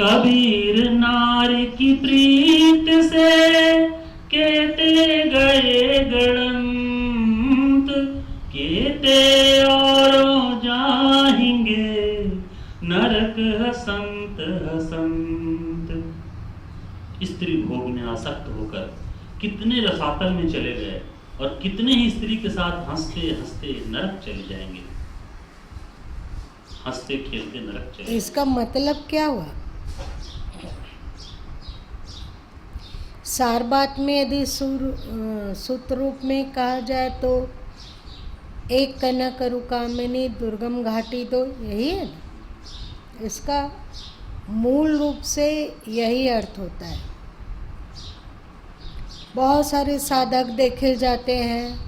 कबीर नारी की प्रीत से केते गए गणंत, केते और जाएंगे नरक हसंत हसंत। स्त्री भोग में आसक्त होकर कितने रसातल में चले गए और कितने ही स्त्री के साथ हंसते हंसते नरक चले जाएंगे, हंसते खेलते नरक चले। इसका मतलब क्या हुआ? सार बात में यदि सूत्र रूप में कहा जाए तो एक कनक रुकामिनी दुर्गम घाटी, तो यही है ना। इसका मूल रूप से यही अर्थ होता है। बहुत सारे साधक देखे जाते हैं,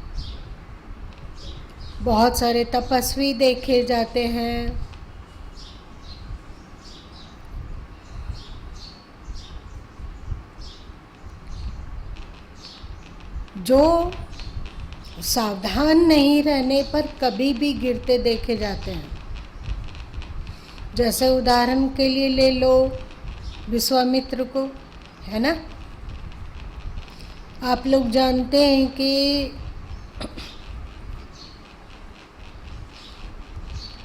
बहुत सारे तपस्वी देखे जाते हैं, जो सावधान नहीं रहने पर कभी भी गिरते देखे जाते हैं। जैसे उदाहरण के लिए ले लो विश्वामित्र को, है ना। आप लोग जानते हैं कि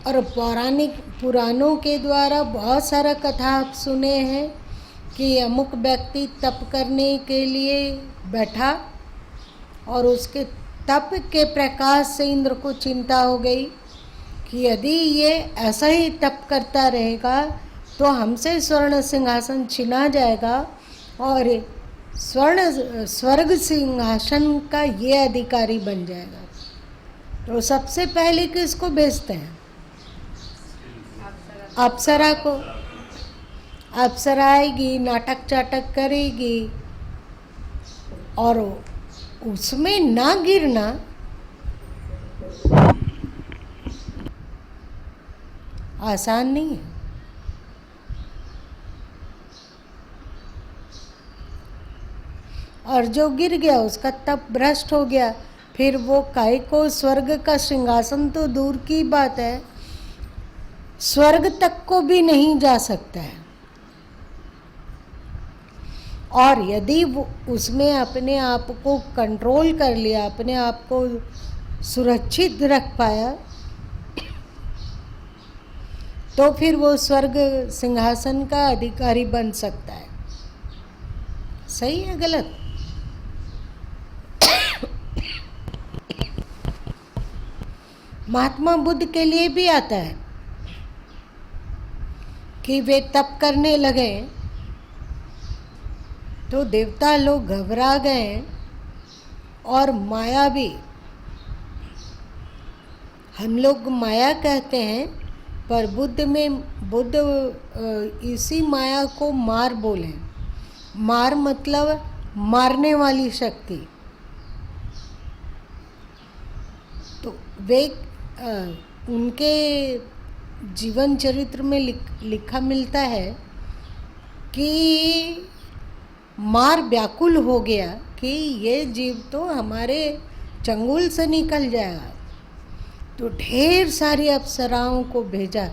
और पुराणों के द्वारा बहुत सारा कथा आप सुने हैं कि अमुक व्यक्ति तप करने के लिए बैठा और उसके तप के प्रकाश से इंद्र को चिंता हो गई कि यदि ये ऐसा ही तप करता रहेगा तो हमसे स्वर्ण सिंहासन छिना जाएगा और स्वर्ग सिंहासन का ये अधिकारी बन जाएगा। तो सबसे पहले किसको भेजते हैं? अप्सरा को। अप्सरा आएगी, नाटक चाटक करेगी और उसमें ना गिरना आसान नहीं है। और जो गिर गया उसका तप भ्रष्ट हो गया, फिर वो काय को स्वर्ग का सिंहासन तो दूर की बात है, स्वर्ग तक को भी नहीं जा सकता है। और यदि वो उसमें अपने आप को कंट्रोल कर लिया, अपने आप को सुरक्षित रख पाया, तो फिर वो स्वर्ग सिंहासन का अधिकारी बन सकता है। सही है गलत? महात्मा बुद्ध के लिए भी आता है कि वे तप करने लगे तो देवता लोग घबरा गए और माया भी, हम लोग माया कहते हैं पर बुद्ध इसी माया को मार बोले। मार मतलब मारने वाली शक्ति। तो वे उनके जीवन चरित्र में लिखा मिलता है कि मार व्याकुल हो गया कि ये जीव तो हमारे चंगुल से निकल जाएगा, तो ढेर सारी अप्सराओं को भेजा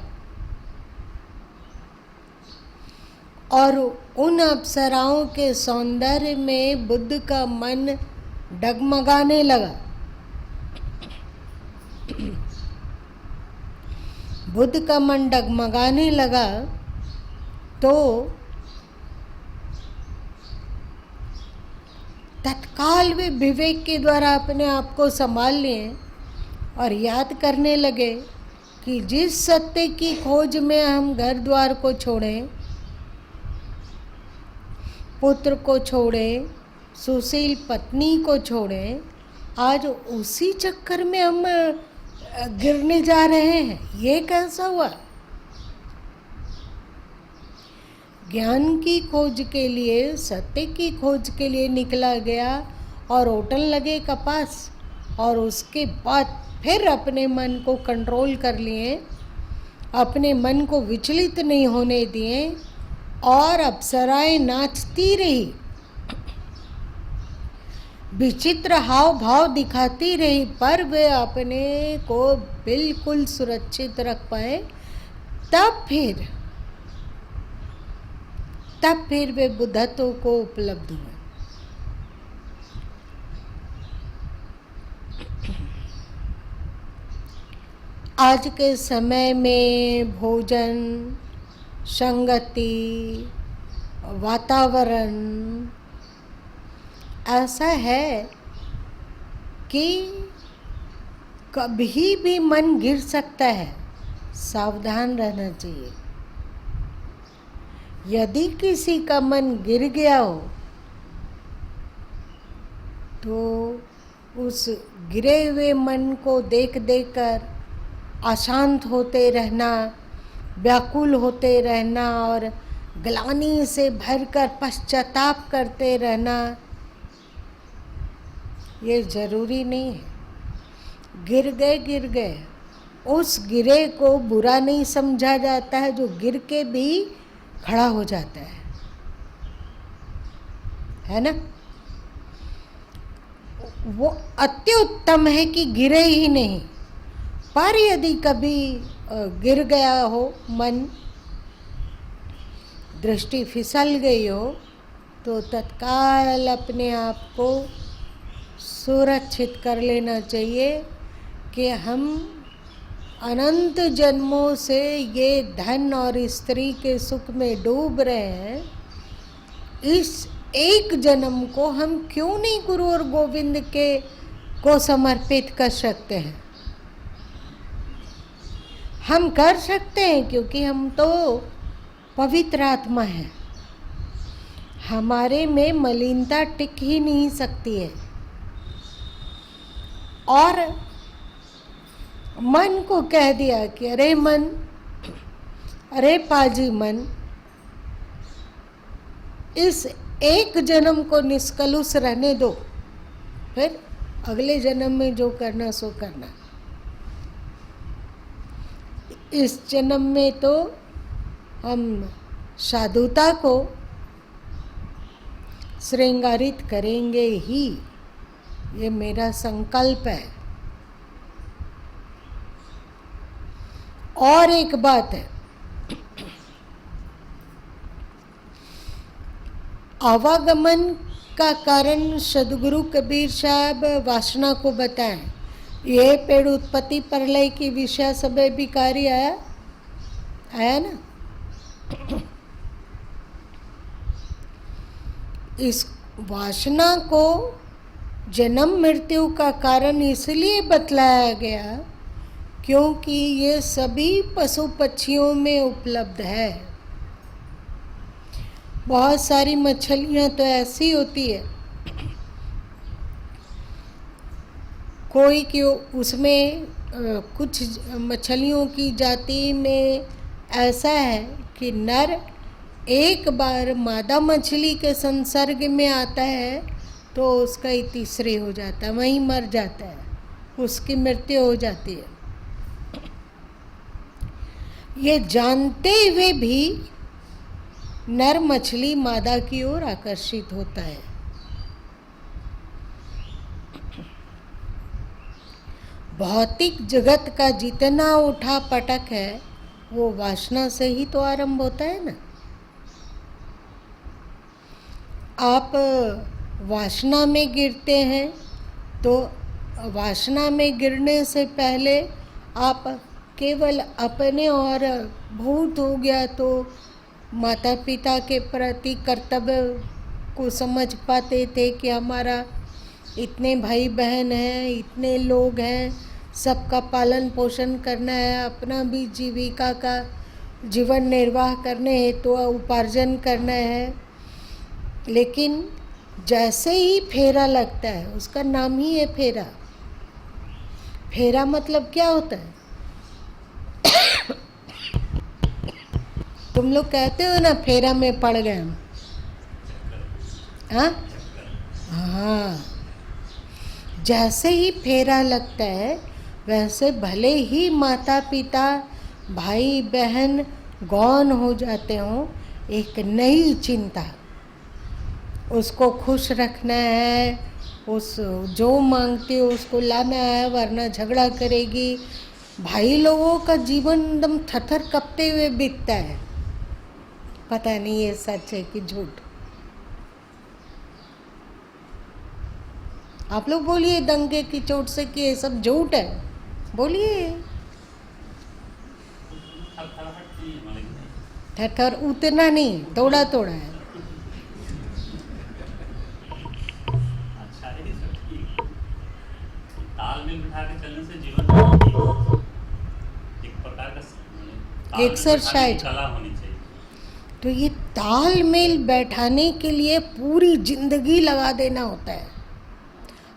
और उन अप्सराओं के सौंदर्य में बुद्ध का मन डगमगाने लगा। बुद्ध का मन डगमगाने लगा तो तत्काल वे विवेक के द्वारा अपने आप को संभाल लिए और याद करने लगे कि जिस सत्य की खोज में हम घर द्वार को छोड़ें, पुत्र को छोड़ें, सुशील पत्नी को छोड़ें, आज उसी चक्कर में हम गिरने जा रहे हैं। ये कैसा हुआ? ज्ञान की खोज के लिए, सत्य की खोज के लिए निकला गया और होटल लगे कपास, और उसके बाद फिर अपने मन को कंट्रोल कर लिए, अपने मन को विचलित नहीं होने दिए और अप्सराएं नाचती रही, विचित्र हाव भाव दिखाती रही, पर वे अपने को बिल्कुल सुरक्षित रख पाए। तब फिर तब फिर वे बुद्धत्व को उपलब्ध हुए। आज के समय में भोजन, संगति, वातावरण ऐसा है कि कभी भी मन गिर सकता है, सावधान रहना चाहिए। यदि किसी का मन गिर गया हो तो उस गिरे हुए मन को देख देख कर अशांत होते रहना, व्याकुल होते रहना और ग्लानि से भरकर पश्चाताप करते रहना, ये जरूरी नहीं है। गिर गए, उस गिरे को बुरा नहीं समझा जाता है जो गिर के भी खड़ा हो जाता है ना। वो अति उत्तम है कि गिरे ही नहीं, पर यदि कभी गिर गया हो मन, दृष्टि फिसल गई हो, तो तत्काल अपने आप को सुरक्षित कर लेना चाहिए कि हम अनंत जन्मों से ये धन और स्त्री के सुख में डूब रहे हैं, इस एक जन्म को हम क्यों नहीं गुरु और गोविंद के को समर्पित कर सकते हैं। हम कर सकते हैं क्योंकि हम तो पवित्र आत्मा हैं, हमारे में मलिनता टिक ही नहीं सकती है। और मन को कह दिया कि अरे मन, अरे पाजी मन, इस एक जन्म को निष्कलुष रहने दो, फिर अगले जन्म में जो करना सो करना। इस जन्म में तो हम साधुता को श्रृंगारित करेंगे ही, ये मेरा संकल्प है। और एक बात है, आवागमन का कारण सदगुरु कबीर साहब वासना को बताएं। ये पेड़ उत्पत्ति प्रलय की विषय सब विकारी आया ना। इस वासना को जन्म मृत्यु का कारण इसलिए बतलाया गया क्योंकि ये सभी पशु पक्षियों में उपलब्ध है। बहुत सारी मछलियाँ तो ऐसी होती है, कोई क्यों उसमें कुछ मछलियों की जाति में ऐसा है कि नर एक बार मादा मछली के संसर्ग में आता है तो उसका ही तीसरे हो जाता है, वहीं मर जाता है, उसकी मृत्यु हो जाती है। ये जानते हुए भी नर मछली मादा की ओर आकर्षित होता है। भौतिक जगत का जितना उठा पटक है वो वासना से ही तो आरंभ होता है ना। आप वासना में गिरते हैं तो वासना में गिरने से पहले आप केवल अपने और भूत हो गया तो माता पिता के प्रति कर्तव्य को समझ पाते थे कि हमारा इतने भाई बहन हैं, इतने लोग हैं, सबका पालन पोषण करना है, अपना भी जीविका का जीवन निर्वाह करने हेतु तो उपार्जन करना है। लेकिन जैसे ही फेरा लगता है, उसका नाम ही है फेरा। फेरा मतलब क्या होता है? तुम लोग कहते हो ना फेरा में पड़ गए हम, हाँ। जैसे ही फेरा लगता है वैसे भले ही माता पिता भाई बहन गौन हो जाते हों, एक नई चिंता, उसको खुश रखना है, उस जो मांगती हो उसको लाना है, वरना झगड़ा करेगी। भाई लोगों का जीवन एकदम थरथर कपते हुए बीतता है। पता नहीं ये सच है कि झूठ। आप लोग बोलिए डंके की चोट से कि ये सब झूठ है, बोलिए। थरथराहट नहीं है हमारे में। थर उतना नहीं, थोड़ा थोड़ा है। अच्छा है सब ठीक। तालमेल बिठा के चलने से जीवन में एक प्रकार का तालमेल एक्सरसाइज बिठाने की कला होनी चाहिए। तो ये तालमेल बैठाने के लिए पूरी जिंदगी लगा देना होता है।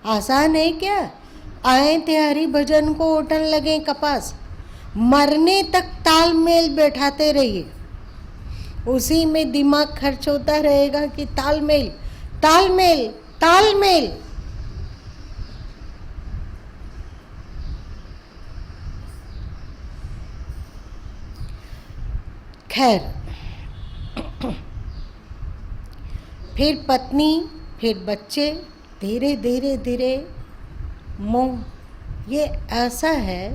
आसान है क्या? आए थे हरि भजन को ओटन लगे कपास, मरने तक तालमेल बैठाते रहिए। उसी में दिमाग खर्च होता रहेगा कि तालमेल तालमेल तालमेल। खैर, फिर पत्नी, फिर बच्चे, धीरे धीरे धीरे मोह। ये ऐसा है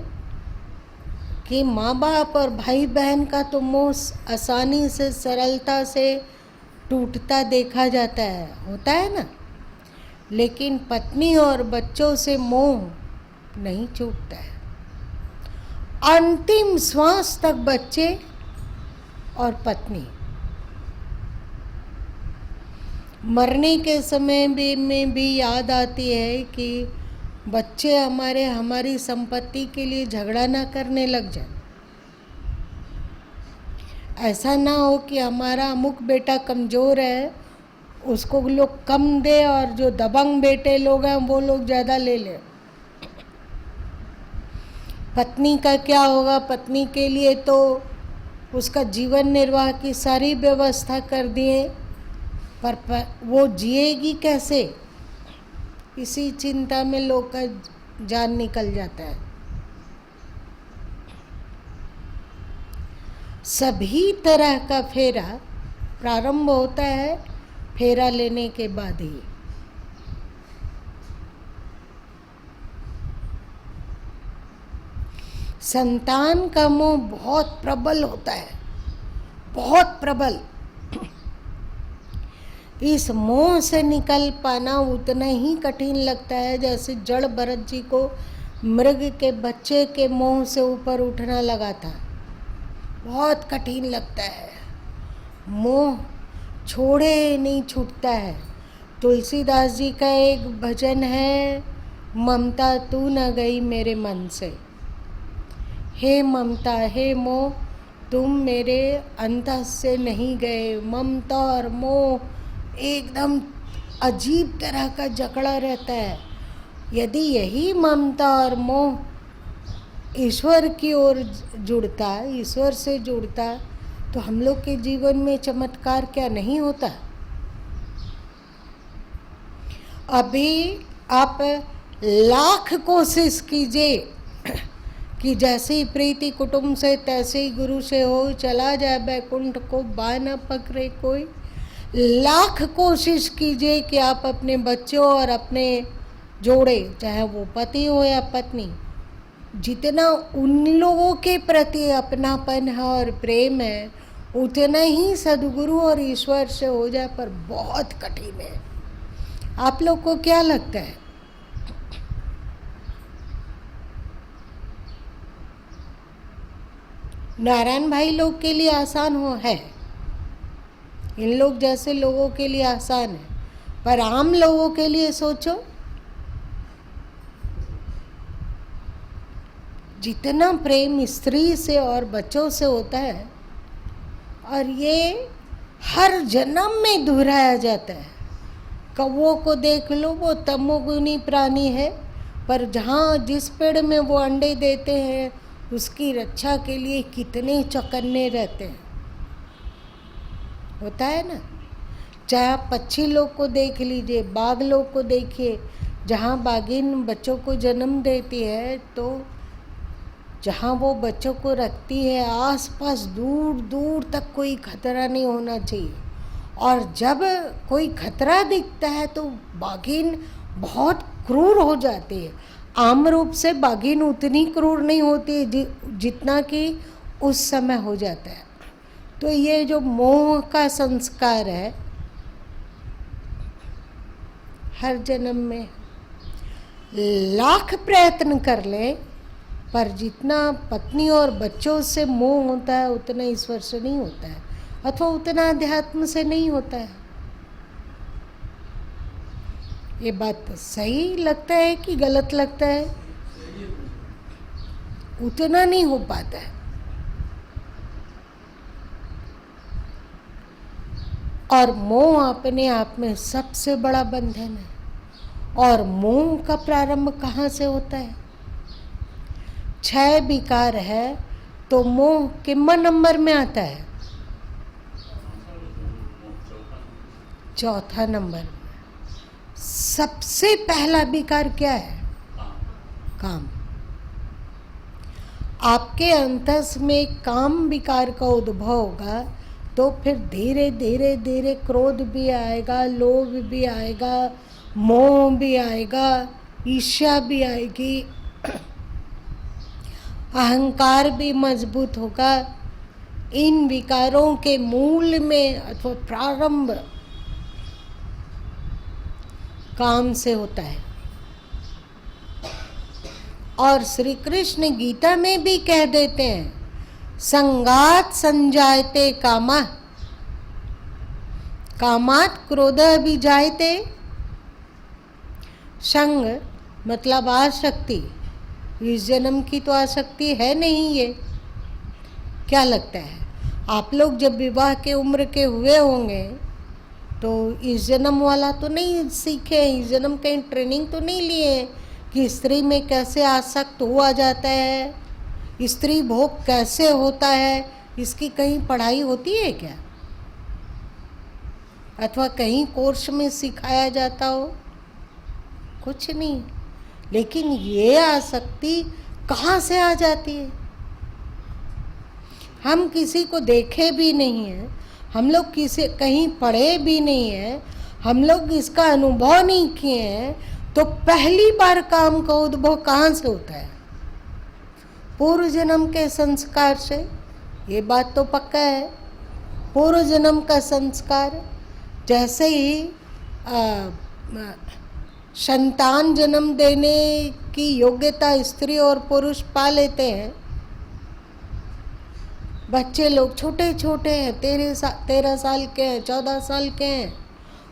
कि माँ बाप और भाई बहन का तो मोह आसानी से, सरलता से टूटता देखा जाता है, होता है ना। लेकिन पत्नी और बच्चों से मोह नहीं छूटता है। अंतिम श्वास तक बच्चे और पत्नी। मरने के समय में भी याद आती है कि बच्चे हमारी संपत्ति के लिए झगड़ा ना करने लग जाए। ऐसा ना हो कि हमारा अमुक बेटा कमज़ोर है, उसको लोग कम दे और जो दबंग बेटे लोग हैं वो लोग ज़्यादा ले लें। पत्नी का क्या होगा? पत्नी के लिए तो उसका जीवन निर्वाह की सारी व्यवस्था कर दिए, पर वो जिएगी कैसे, इसी चिंता में लोग का जान निकल जाता है। सभी तरह का फेरा प्रारंभ होता है फेरा लेने के बाद ही। संतान का मोह बहुत प्रबल होता है, बहुत प्रबल। इस मोह से निकल पाना उतना ही कठिन लगता है जैसे जड़ भरत जी को मृग के बच्चे के मोह से ऊपर उठना लगा था। बहुत कठिन लगता है, मोह छोड़े नहीं छूटता है। तुलसीदास जी का एक भजन है, ममता तू न गई मेरे मन से। हे ममता, हे मोह, तुम मेरे अंतस से नहीं गए। ममता और मोह एकदम अजीब तरह का जकड़ा रहता है। यदि यही ममता और मोह ईश्वर की ओर जुड़ता, ईश्वर से जुड़ता, तो हम लोग के जीवन में चमत्कार क्या नहीं होता। अभी आप लाख कोशिश कीजिए कि जैसी प्रीति कुटुंब से तैसे ही गुरु से हो, चला जाए बैकुंठ को बाय न पकड़े कोई। लाख कोशिश कीजिए कि आप अपने बच्चों और अपने जोड़े, चाहे वो पति हो या पत्नी, जितना उन लोगों के प्रति अपनापन है और प्रेम है, उतना ही सद्गुरु और ईश्वर से हो जाए, पर बहुत कठिन है। आप लोग को क्या लगता है? नारायण भाई लोग के लिए आसान है, इन लोग जैसे लोगों के लिए आसान है, पर आम लोगों के लिए सोचो, जितना प्रेम स्त्री से और बच्चों से होता है, और ये हर जन्म में दोहराया जाता है। कौवों को देख लो, वो तमोगुनी प्राणी है, पर जहाँ जिस पेड़ में वो अंडे देते हैं उसकी रक्षा के लिए कितने चौकन्ने रहते हैं, होता है ना। चाहे पक्षी लोग को देख लीजिए, बाघ लोग को देखिए, जहाँ बाघिन बच्चों को जन्म देती है तो जहाँ वो बच्चों को रखती है आसपास दूर दूर तक कोई खतरा नहीं होना चाहिए, और जब कोई खतरा दिखता है तो बाघिन बहुत क्रूर हो जाती है। आम रूप से बाघिन उतनी क्रूर नहीं होती जितना कि उस समय हो जाता है। तो ये जो मोह का संस्कार है हर जन्म में लाख प्रयत्न कर ले, पर जितना पत्नी और बच्चों से मोह होता है उतना ईश्वर से नहीं होता है, अथवा उतना अध्यात्म से नहीं होता है। ये बात सही लगता है कि गलत लगता है? उतना नहीं हो पाता है। और मोह अपने आप में सबसे बड़ा बंधन है। और मोह का प्रारंभ कहाँ से होता है? 6 विकार है तो मोह कितना नंबर में आता है? चौथा नंबर। सबसे पहला विकार क्या है? काम। आपके अंतस में काम विकार का उद्भव होगा तो फिर धीरे धीरे धीरे क्रोध भी आएगा, लोभ भी आएगा, मोह भी आएगा, ईर्ष्या भी आएगी, अहंकार भी मजबूत होगा। इन विकारों के मूल में अथवा प्रारंभ काम से होता है। और श्री कृष्ण गीता में भी कह देते हैं, संगात संजायते कामा, कामात क्रोध अभिजायते। संग मतलब आसक्ति। इस जन्म की तो आसक्ति है नहीं। ये क्या लगता है आप लोग जब विवाह के उम्र के हुए होंगे तो इस जन्म वाला तो नहीं सीखे, इस जन्म कहीं ट्रेनिंग तो नहीं लिए कि स्त्री में कैसे आसक्त हुआ जाता है, स्त्री भोग कैसे होता है, इसकी कहीं पढ़ाई होती है क्या? अथवा कहीं कोर्स में सिखाया जाता हो? कुछ नहीं। लेकिन ये आसक्ति कहाँ से आ जाती है? हम किसी को देखे भी नहीं है, हम लोग किसी कहीं पढ़े भी नहीं है, हम लोग इसका अनुभव नहीं किए हैं, तो पहली बार काम का उद्भव कहाँ से होता है? पूर्व जन्म के संस्कार से। ये बात तो पक्का है। पूर्व जन्म का संस्कार, जैसे ही संतान जन्म देने की योग्यता स्त्री और पुरुष पा लेते हैं, बच्चे लोग छोटे छोटे हैं, 13 साल के हैं, 14 साल के हैं,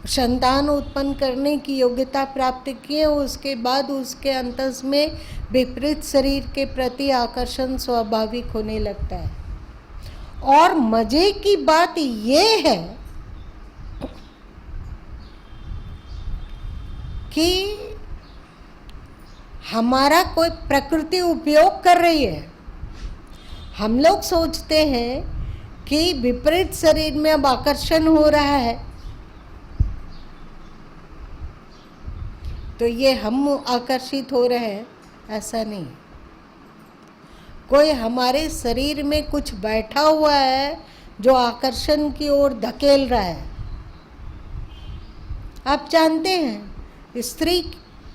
संतान उत्पन्न करने की योग्यता प्राप्त किए, उसके बाद उसके अंतस में विपरीत शरीर के प्रति आकर्षण स्वाभाविक होने लगता है। और मजे की बात ये है कि हमारा कोई प्रकृति उपयोग कर रही है। हम लोग सोचते हैं कि विपरीत शरीर में अब आकर्षण हो रहा है तो ये हम आकर्षित हो रहे हैं, ऐसा नहीं। कोई हमारे शरीर में कुछ बैठा हुआ है जो आकर्षण की ओर धकेल रहा है। आप जानते हैं स्त्री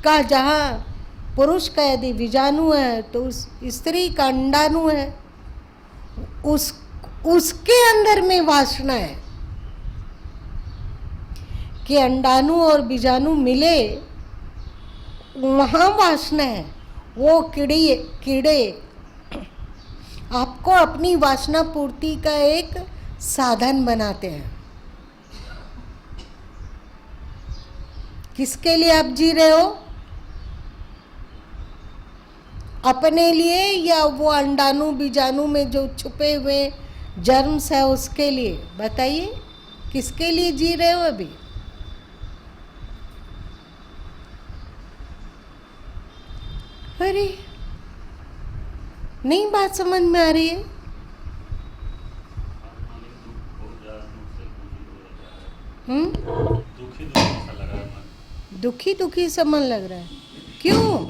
का जहाँ पुरुष का यदि बीजाणु है तो उस स्त्री का अंडाणु है, उसके अंदर में वासना है कि अंडाणु और बीजाणु मिले, वहाँ वासना है। वो कीड़े आपको अपनी वासना पूर्ति का एक साधन बनाते हैं। किसके लिए आप जी रहे हो? अपने लिए या वो अंडाणु बीजाणु में जो छुपे हुए जर्म्स है उसके लिए? बताइए, किसके लिए जी रहे हो अभी? अरे नहीं, बात समझ में आ रही है? दुखी दुखी सा मन लग रहा है। क्यों?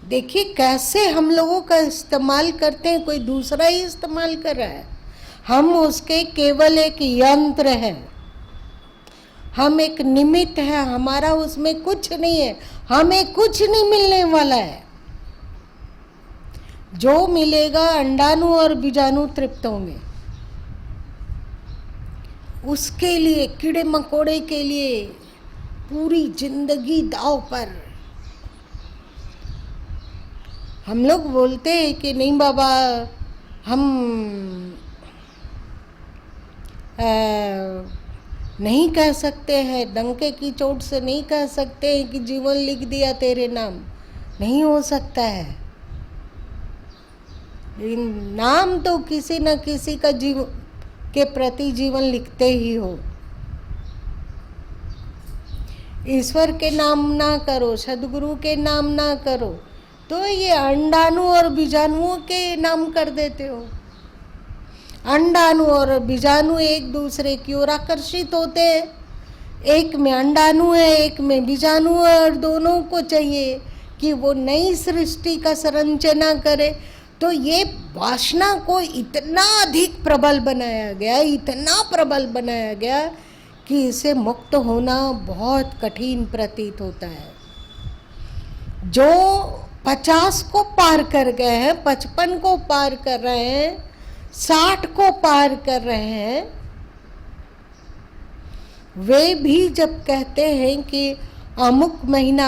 देखिए कैसे हम लोगों का इस्तेमाल करते हैं, कोई दूसरा ही इस्तेमाल कर रहा है। हम उसके केवल एक यंत्र हैं, हम एक निमित्त है, हमारा उसमें कुछ नहीं है, हमें कुछ नहीं मिलने वाला है। जो मिलेगा अंडाणु और बीजाणु तृप्त होंगे, उसके लिए, कीड़े मकोड़े के लिए पूरी जिंदगी दांव पर। हम लोग बोलते हैं कि नहीं बाबा, हम नहीं कह सकते हैं, डंके की चोट से नहीं कह सकते हैं कि जीवन लिख दिया तेरे नाम, नहीं हो सकता है। नाम तो किसी न किसी का जीवन के प्रति जीवन लिखते ही हो। ईश्वर के नाम ना करो, सदगुरु के नाम ना करो, तो ये अंडाणु और बीजाणुओं के नाम कर देते हो। अंडाणु और बीजाणु एक दूसरे की ओर आकर्षित होते हैं। एक में अंडाणु है, एक में बीजाणु है, और दोनों को चाहिए कि वो नई सृष्टि का संरचना करे। तो ये वासना को इतना अधिक प्रबल बनाया गया, इतना प्रबल बनाया गया कि इसे मुक्त होना बहुत कठिन प्रतीत होता है। जो 50 को पार कर गए हैं, 55 को पार कर रहे हैं, 60 को पार कर रहे हैं, वे भी जब कहते हैं कि अमुक महीना,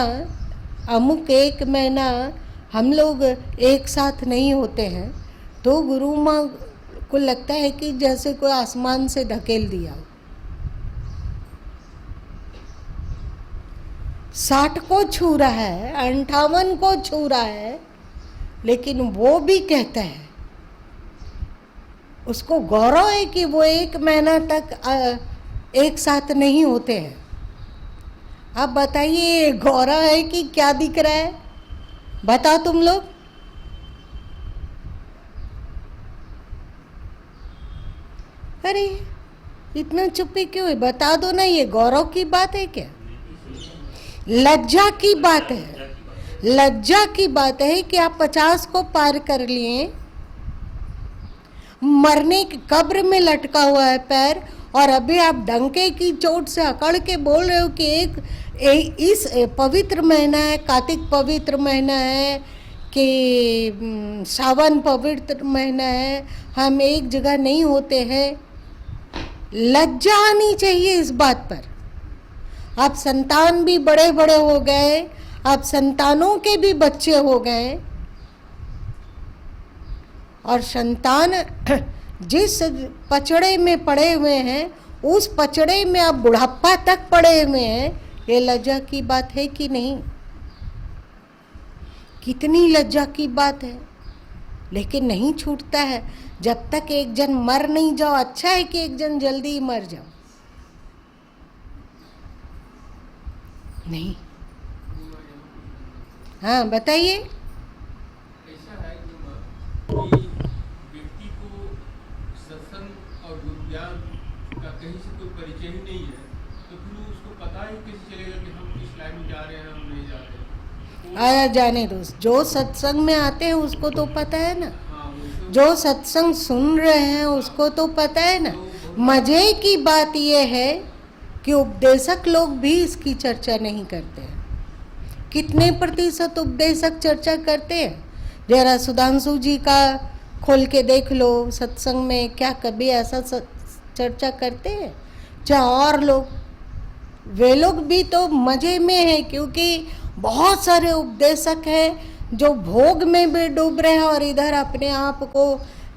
अमुक एक महीना हम लोग एक साथ नहीं होते हैं, तो गुरु माँ को लगता है कि जैसे कोई आसमान से धकेल दिया हो। 60 को छू रहा है, 58 को छू रहा है, लेकिन वो भी कहता है, उसको गौरव है कि वो एक महीना तक एक साथ नहीं होते हैं। अब बताइए गौरव है कि क्या दिख रहा है? बताओ तुम लोग। अरे इतना चुप्पी क्यों है? बता दो ना, ये गौरव की बात है क्या? लज्जा की बात है। लज्जा की बात है कि आप 50 को पार कर लिए, मरने की कब्र में लटका हुआ है पैर, और अभी आप डंके की चोट से अकड़ के बोल रहे हो कि इस पवित्र महीना है, कार्तिक पवित्र महीना है, कि सावन पवित्र महीना है, हम एक जगह नहीं होते हैं। लज्जा आनी चाहिए इस बात पर। आप संतान भी बड़े बड़े हो गए, आप संतानों के भी बच्चे हो गए, और संतान जिस पचड़े में पड़े हुए हैं, उस पचड़े में आप बुढ़ापा तक पड़े हुए हैं। ये लज्जा की बात है कि नहीं? कितनी लज्जा की बात है। लेकिन नहीं छूटता है जब तक एक जन मर नहीं जाओ। अच्छा है कि एक जन जल्दी ही मर जाओ। नहीं, हाँ बताइए। ऐसा है कि व्यक्ति को सत्संग और ज्ञान का कहीं से कोई परिचय ही नहीं है, तो फिर उसको पता ही कैसे चलेगा कि हम किस लाइन में जा रहे हैं, हम नहीं जा रहे हैं? आया जाने दो, जो सत्संग में आते हैं उसको तो पता है ना। हाँ, जो सत्संग सुन रहे हैं उसको तो पता है ना। मजे की बात यह है कि उपदेशक लोग भी इसकी चर्चा नहीं करते हैं। कितने प्रतिशत उपदेशक चर्चा करते हैं? जरा सुधांशु जी का खोल के देख लो, सत्संग में क्या कभी ऐसा चर्चा करते हैं? चाहे और लोग, वे लोग भी तो मजे में हैं, क्योंकि बहुत सारे उपदेशक हैं जो भोग में भी डूब रहे हैं और इधर अपने आप को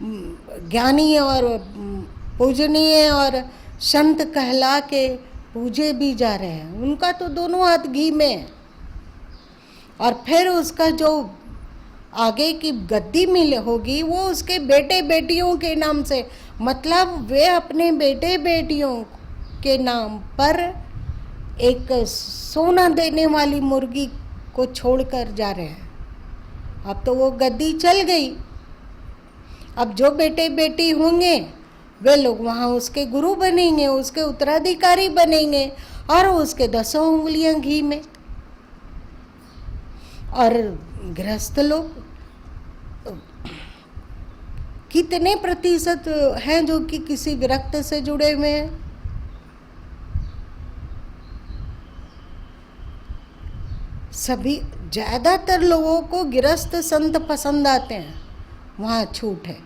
ज्ञानी और पूजनीय और संत कहला के पूजे भी जा रहे हैं। उनका तो दोनों हाथ घी में है। और फिर उसका जो आगे की गद्दी मिले होगी वो उसके बेटे बेटियों के नाम से, मतलब वे अपने बेटे बेटियों के नाम पर एक सोना देने वाली मुर्गी को छोड़कर जा रहे हैं। अब तो वो गद्दी चल गई। अब जो बेटे बेटी होंगे वे लोग वहाँ उसके गुरु बनेंगे, उसके उत्तराधिकारी बनेंगे, और उसके 10 उंगलियां घी में। और गृहस्थ लोग कितने प्रतिशत हैं जो कि किसी विरक्त से जुड़े हुए हैं? सभी, ज्यादातर लोगों को गृहस्थ संत पसंद आते हैं। वहाँ छूट है।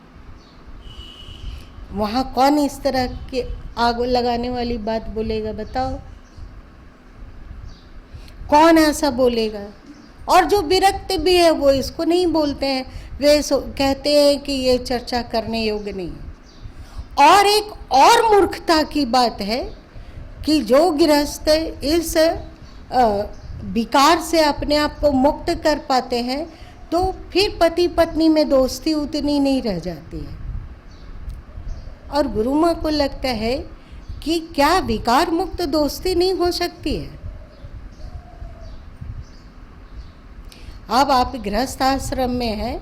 वहाँ कौन इस तरह की आग लगाने वाली बात बोलेगा, बताओ? कौन ऐसा बोलेगा? और जो विरक्त भी है वो इसको नहीं बोलते हैं, वे कहते हैं कि ये चर्चा करने योग्य नहीं है। और एक और मूर्खता की बात है कि जो गृहस्थ इस विकार से अपने आप को मुक्त कर पाते हैं तो फिर पति पत्नी में दोस्ती उतनी नहीं रह जाती है। और गुरु माँ को लगता है कि क्या विकार मुक्त दोस्ती नहीं हो सकती है? अब आप गृहस्थ आश्रम में हैं,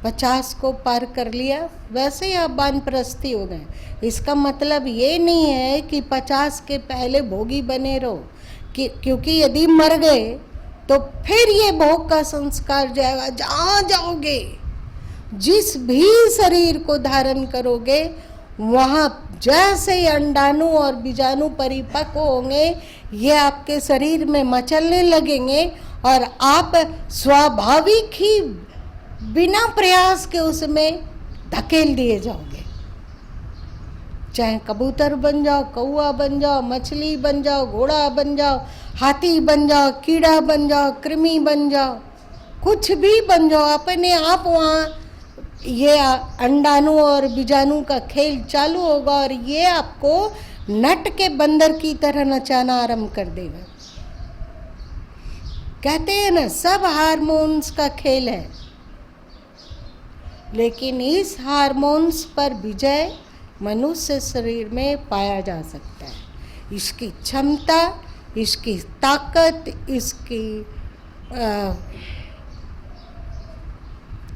50 को पार कर लिया, वैसे ही आप वानप्रस्थी हो गए। इसका मतलब ये नहीं है कि 50 के पहले भोगी बने रहो, क्योंकि यदि मर गए तो फिर ये भोग का संस्कार जाएगा। जहाँ जाओगे, जिस भी शरीर को धारण करोगे, वहाँ जैसे ही अंडाणु और बीजाणु परिपक्व होंगे, ये आपके शरीर में मचलने लगेंगे और आप स्वाभाविक ही बिना प्रयास के उसमें धकेल दिए जाओगे। चाहे कबूतर बन जाओ, कौआ बन जाओ, मछली बन जाओ, घोड़ा बन जाओ, हाथी बन जाओ, कीड़ा बन जाओ, कृमि बन जाओ, कुछ भी बन जाओ, अपने आप वहाँ ये अंडाणु और बीजाणु का खेल चालू होगा और ये आपको नट के बंदर की तरह नचाना आरंभ कर देगा। कहते हैं ना, सब हार्मोन्स का खेल है, लेकिन इस हार्मोन्स पर विजय मनुष्य शरीर में पाया जा सकता है। इसकी क्षमता, इसकी ताकत, इसकी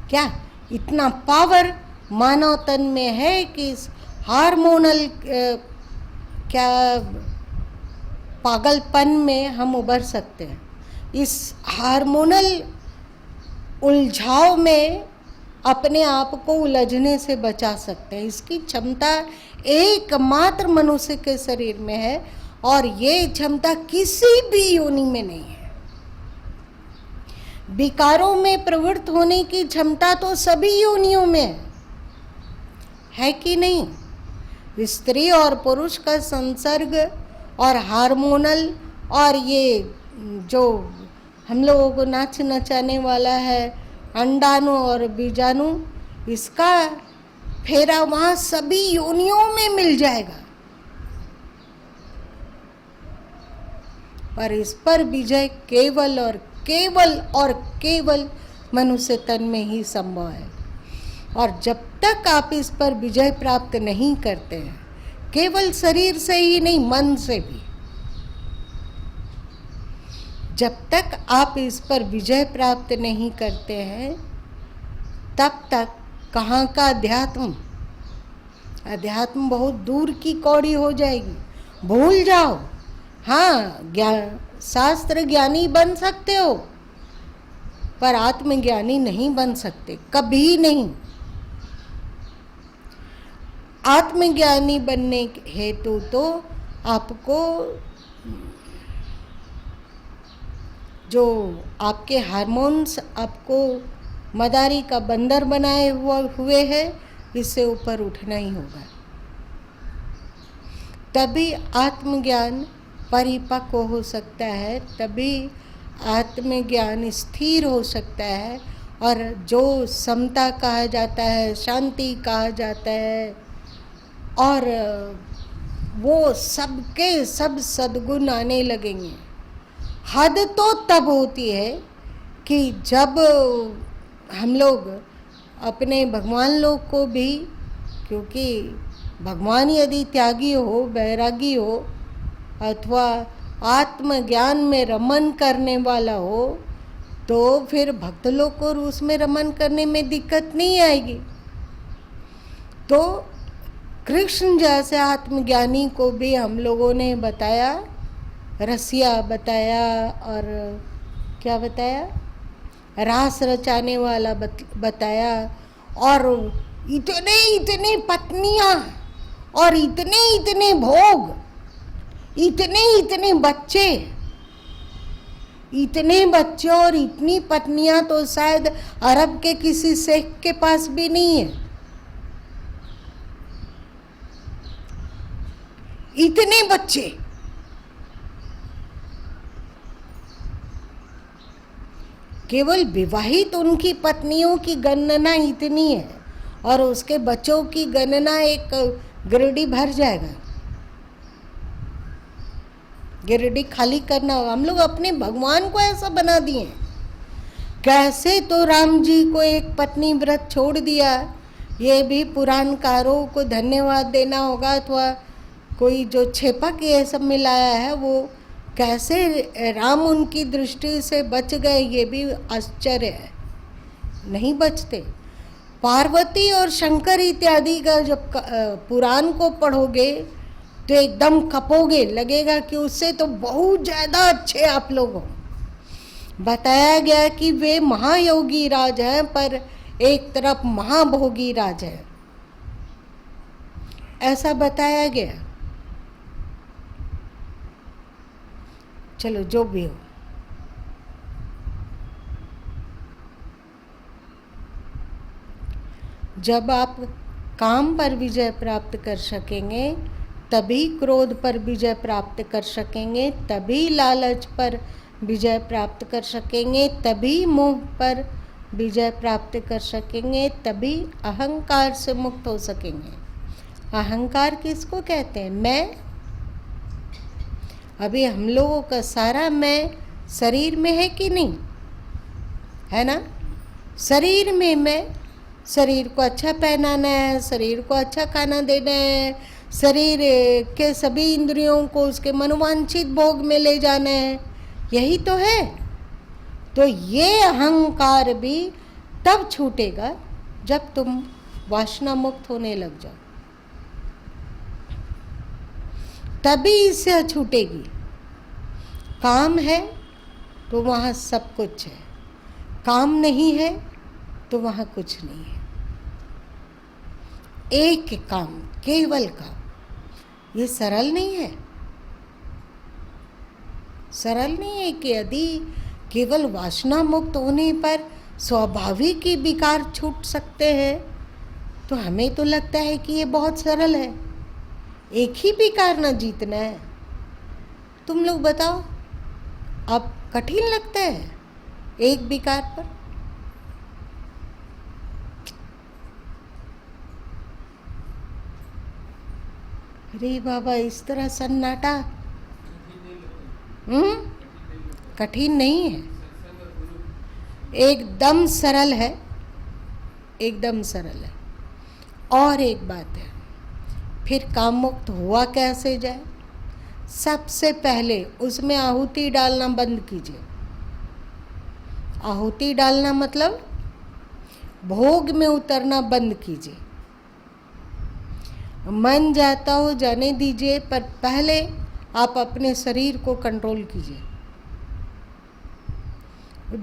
क्या इतना पावर मानव तन में है कि इस हार्मोनल क्या पागलपन में हम उबर सकते हैं। इस हार्मोनल उलझाव में अपने आप को उलझने से बचा सकते हैं। इसकी क्षमता एकमात्र मनुष्य के शरीर में है और ये क्षमता किसी भी योनि में नहीं है। विकारों में प्रवृत्त होने की क्षमता तो सभी योनियों में है कि नहीं? स्त्री और पुरुष का संसर्ग और हार्मोनल और ये जो हम लोगों को नाच नचाने वाला है अंडाणु और बीजाणु, इसका फेरा वहाँ सभी योनियों में मिल जाएगा। पर इस पर विजय केवल और केवल मनुष्य तन में ही संभव है। और जब तक आप इस पर विजय प्राप्त नहीं करते हैं, केवल शरीर से ही नहीं, मन से भी, जब तक आप इस पर विजय प्राप्त नहीं करते हैं, तब तक कहाँ का अध्यात्म बहुत दूर की कौड़ी हो जाएगी। भूल जाओ। हाँ, शास्त्र ज्ञानी बन सकते हो, पर आत्मज्ञानी नहीं बन सकते, कभी नहीं। आत्मज्ञानी बनने हेतु तो आपको जो आपके हार्मोन्स आपको मदारी का बंदर बनाए हुए है, इससे ऊपर उठना ही होगा। तभी आत्मज्ञान परिपक्व हो सकता है, तभी आत्मज्ञान स्थिर हो सकता है। और जो समता कहा जाता है, शांति कहा जाता है, और वो सबके सब सद्गुण आने लगेंगे। हद तो तब होती है कि जब हम लोग अपने भगवान लोग को भी, क्योंकि भगवान यदि त्यागी हो, बैरागी हो, अथवा आत्मज्ञान में रमन करने वाला हो, तो फिर भक्त लोग को उसमें रमन करने में दिक्कत नहीं आएगी। तो कृष्ण जैसे आत्मज्ञानी को भी हम लोगों ने बताया, रसिया बताया, और क्या बताया, रास रचाने वाला बताया, और इतने पत्नियां और इतने भोग, इतने बच्चे, इतने बच्चे और इतनी पत्नियां तो शायद अरब के किसी शेख के पास भी नहीं है। इतने बच्चे, केवल विवाहित उनकी पत्नियों की गणना इतनी है और उसके बच्चों की गणना एक गिरडी भर जाएगा। गिरडी खाली करना होगा। हम लोग अपने भगवान को ऐसा बना दिए। कैसे तो राम जी को एक पत्नी व्रत छोड़ दिया, ये भी पुराणकारों को धन्यवाद देना होगा, अथवा कोई जो छेपक ये सब मिलाया है वो कैसे राम उनकी दृष्टि से बच गए, ये भी आश्चर्य है। नहीं बचते। पार्वती और शंकर इत्यादि का जब पुराण को पढ़ोगे तो एकदम कपोगे, लगेगा कि उससे तो बहुत ज़्यादा अच्छे आप लोग हो। बताया गया कि वे महायोगी राज हैं, पर एक तरफ महाभोगी राज है, ऐसा बताया गया। चलो जो भी हो, जब आप काम पर विजय प्राप्त कर सकेंगे तभी क्रोध पर विजय प्राप्त कर सकेंगे, तभी लालच पर विजय प्राप्त कर सकेंगे, तभी मोह पर विजय प्राप्त कर सकेंगे, तभी अहंकार से मुक्त हो सकेंगे। अहंकार किसको कहते हैं? मैं। अभी हम लोगों का सारा मैं शरीर में है कि नहीं है ना? शरीर में मैं, शरीर को अच्छा पहनाना है, शरीर को अच्छा खाना देना है, शरीर के सभी इंद्रियों को उसके मनोवांछित भोग में ले जाना है, यही तो है। तो ये अहंकार भी तब छूटेगा जब तुम वासना मुक्त होने लग जाओ, तभी इससे छूटेगी। काम है तो वहाँ सब कुछ है, काम नहीं है तो वहाँ कुछ नहीं है। एक काम, केवल काम, ये सरल नहीं है। सरल नहीं है कि यदि केवल वासना मुक्त होने पर स्वाभाविक ही विकार छूट सकते हैं, तो हमें तो लगता है कि ये बहुत सरल है, एक ही विकार ना जीतना है। तुम लोग बताओ, अब कठिन लगता है एक विकार पर? अरे बाबा, इस तरह सन्नाटा कठिन नहीं है, एकदम सरल है, एकदम सरल है। और एक बात है, फिर काम मुक्त हुआ कैसे जाए? सबसे पहले उसमें आहुति डालना बंद कीजिए। आहुति डालना मतलब भोग में उतरना बंद कीजिए। मन जाता हो जाने दीजिए, पर पहले आप अपने शरीर को कंट्रोल कीजिए।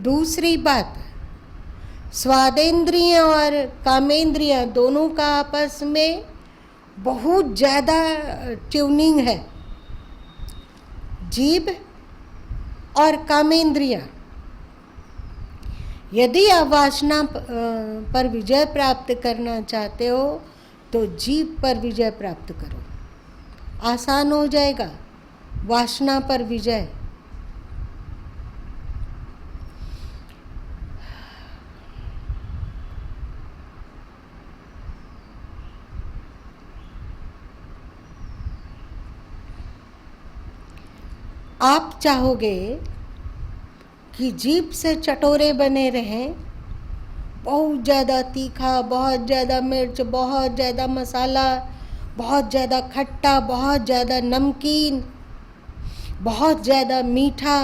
दूसरी बात, स्वादेंद्रियां और कामेंद्रियां दोनों का आपस में बहुत ज़्यादा ट्यूनिंग है। जीभ और कामेंद्रियां, यदि आप वासना पर विजय प्राप्त करना चाहते हो तो जीभ पर विजय प्राप्त करो, आसान हो जाएगा वासना पर विजय। आप चाहोगे कि जीभ से चटोरे बने रहें, बहुत ज़्यादा तीखा, बहुत ज़्यादा मिर्च, बहुत ज़्यादा मसाला, बहुत ज़्यादा खट्टा, बहुत ज़्यादा नमकीन, बहुत ज़्यादा मीठा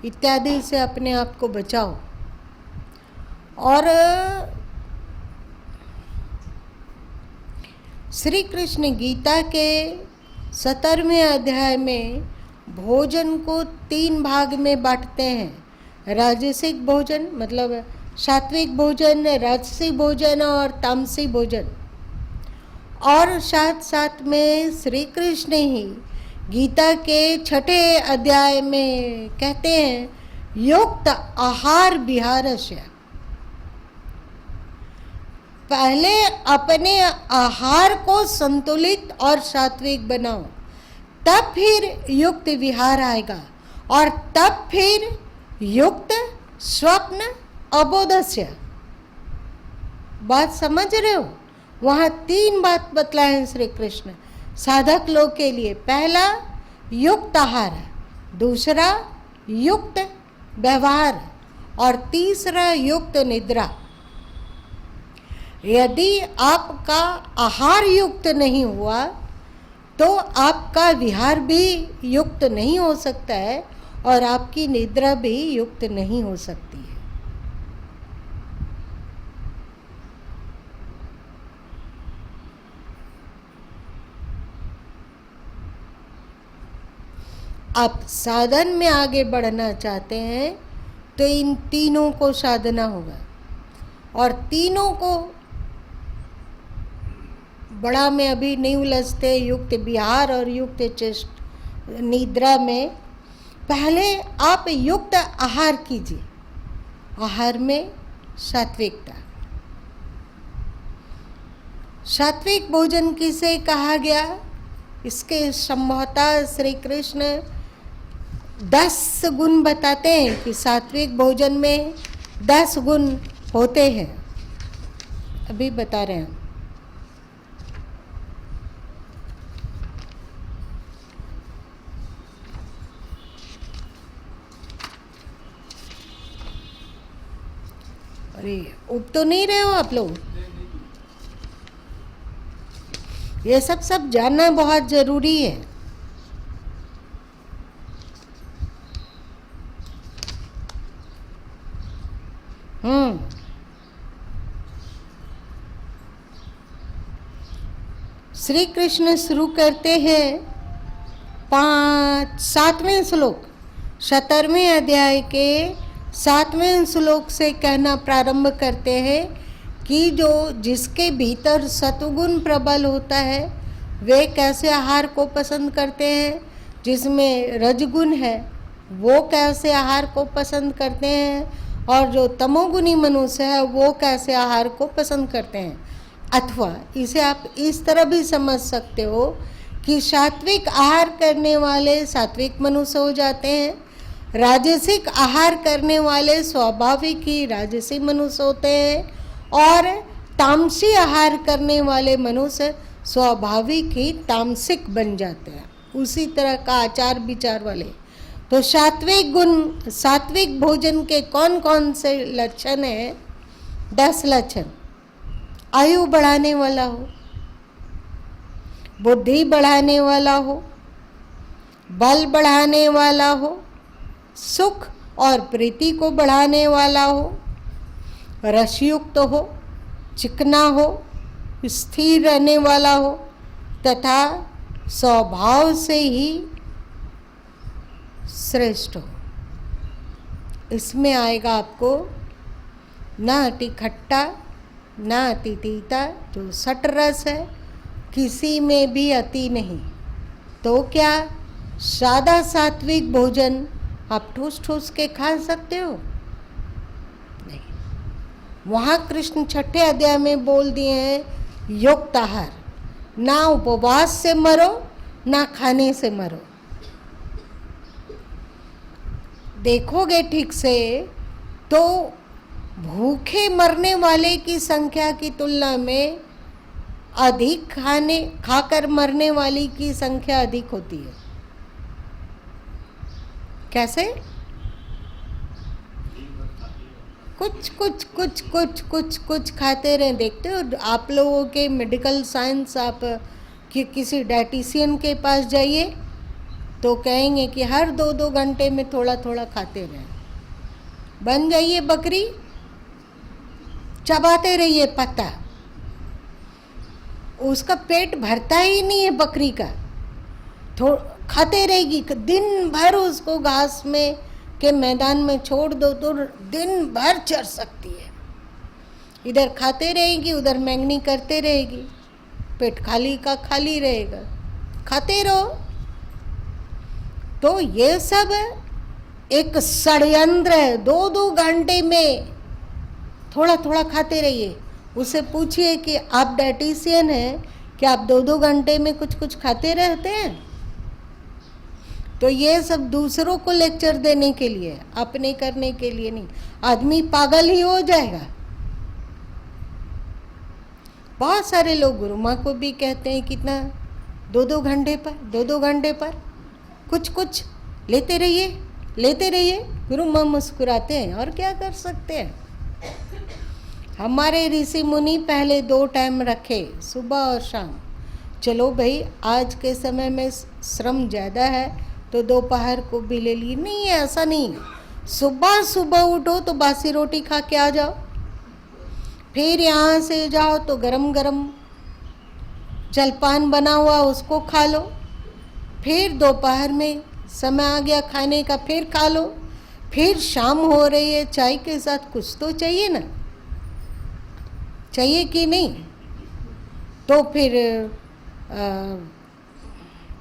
इत्यादि से अपने आप को बचाओ। और श्री कृष्ण गीता के 17वें अध्याय में भोजन को 3 भाग में बांटते हैं। राजसिक भोजन मतलब सात्विक भोजन, राजसी भोजन और तामसी भोजन। और साथ साथ में श्री कृष्ण ही गीता के 6 अध्याय में कहते हैं युक्त आहार विहारस्य। पहले अपने आहार को संतुलित और सात्विक बनाओ, तब फिर युक्त विहार आएगा, और तब फिर युक्त स्वप्न अबोधस्य। बात समझ रहे हो? वहाँ 3 बात बतलाए हैं श्री कृष्ण साधक लोग के लिए। पहला युक्त आहार, दूसरा युक्त व्यवहार, और तीसरा युक्त निद्रा। यदि आपका आहार युक्त नहीं हुआ तो आपका विहार भी युक्त नहीं हो सकता है, और आपकी निद्रा भी युक्त नहीं हो सकती है। आप साधन में आगे बढ़ना चाहते हैं तो इन तीनों को साधना होगा, और तीनों को बड़ा में अभी नहीं उलझते। युक्त विहार और युक्त चेष्ट निद्रा में पहले आप युक्त आहार कीजिए। आहार में सात्विकता। सात्विक भोजन किसे कहा गया? इसके संभवतः श्री कृष्ण 10 गुण बताते हैं कि सात्विक भोजन में 10 गुण होते हैं। अभी बता रहे हैं। अरे उब तो नहीं रहे हो आप लोग? ये सब जानना बहुत जरूरी है। श्री कृष्ण शुरू करते हैं 7वें श्लोक, 17वें अध्याय के 7वें श्लोक से कहना प्रारंभ करते हैं कि जिसके भीतर सतुगुण प्रबल होता है वे कैसे आहार को पसंद करते हैं, जिसमें रजगुण है वो कैसे आहार को पसंद करते हैं, और जो तमोगुणी मनुष्य है वो कैसे आहार को पसंद करते हैं। अथवा इसे आप इस तरह भी समझ सकते हो कि सात्विक आहार करने वाले सात्विक मनुष्य हो जाते हैं, राजसिक आहार करने वाले स्वाभाविक ही राजसी मनुष्य होते हैं, और तामसी आहार करने वाले मनुष्य स्वाभाविक ही तामसिक बन जाते हैं। उसी तरह का आचार विचार वाले। तो सात्विक भोजन के कौन कौन से लक्षण हैं? 10 लक्षण। आयु बढ़ाने वाला हो, बुद्धि बढ़ाने वाला हो, बल बढ़ाने वाला हो, सुख और प्रीति को बढ़ाने वाला हो, रसयुक्त हो, चिकना हो, स्थिर रहने वाला हो, तथा स्वभाव से ही श्रेष्ठ हो। इसमें आएगा आपको ना अति खट्टा ना अति तीता, जो सट रस है, किसी में भी अति नहीं। तो क्या सादा सात्विक भोजन आप ठूस ठूस के खा सकते हो? नहीं। वहाँ कृष्ण 6ठे अध्याय में बोल दिए हैं युक्त आहार। ना उपवास से मरो ना खाने से मरो। देखोगे ठीक से तो भूखे मरने वाले की संख्या की तुलना में अधिक खाकर मरने वाली की संख्या अधिक होती है। कैसे? कुछ खाते रहे। देखते हो आप लोगों के मेडिकल साइंस, आप किसी डाइटिशियन के पास जाइए तो कहेंगे कि हर 2-2 घंटे में थोड़ा थोड़ा खाते रहें। बन जाइए बकरी, चबाते रहिए पत्ता, उसका पेट भरता ही नहीं है बकरी का। खाते रहेगी, दिन भर उसको घास में के मैदान में छोड़ दो तो दिन भर चर सकती है। इधर खाते रहेगी उधर मैंगनी करते रहेगी, पेट खाली का खाली रहेगा। खाते रहो, तो ये सब एक षड्यंत्र है। 2-2 घंटे में थोड़ा थोड़ा खाते रहिए। उससे पूछिए कि आप डाइटिशियन हैं, कि आप 2-2 घंटे में कुछ कुछ खाते रहते हैं? तो ये सब दूसरों को लेक्चर देने के लिए, अपने करने के लिए नहीं। आदमी पागल ही हो जाएगा। बहुत सारे लोग गुरु माँ को भी कहते हैं कितना 2-2 घंटे पर 2-2 घंटे पर कुछ कुछ लेते रहिए। गुरु माँ मुस्कुराते हैं, और क्या कर सकते हैं। हमारे ऋषि मुनि पहले 2 टाइम रखे, सुबह और शाम। चलो भाई, आज के समय में श्रम ज़्यादा है तो दोपहर को भी ले ली, नहीं है ऐसा नहीं। सुबह सुबह उठो तो बासी रोटी खा के आ जाओ, फिर यहाँ से जाओ तो गरम गरम जलपान बना हुआ उसको खा लो, फिर दोपहर में समय आ गया खाने का, फिर खा लो, फिर शाम हो रही है, चाय के साथ कुछ तो चाहिए ना, चाहिए कि नहीं। तो फिर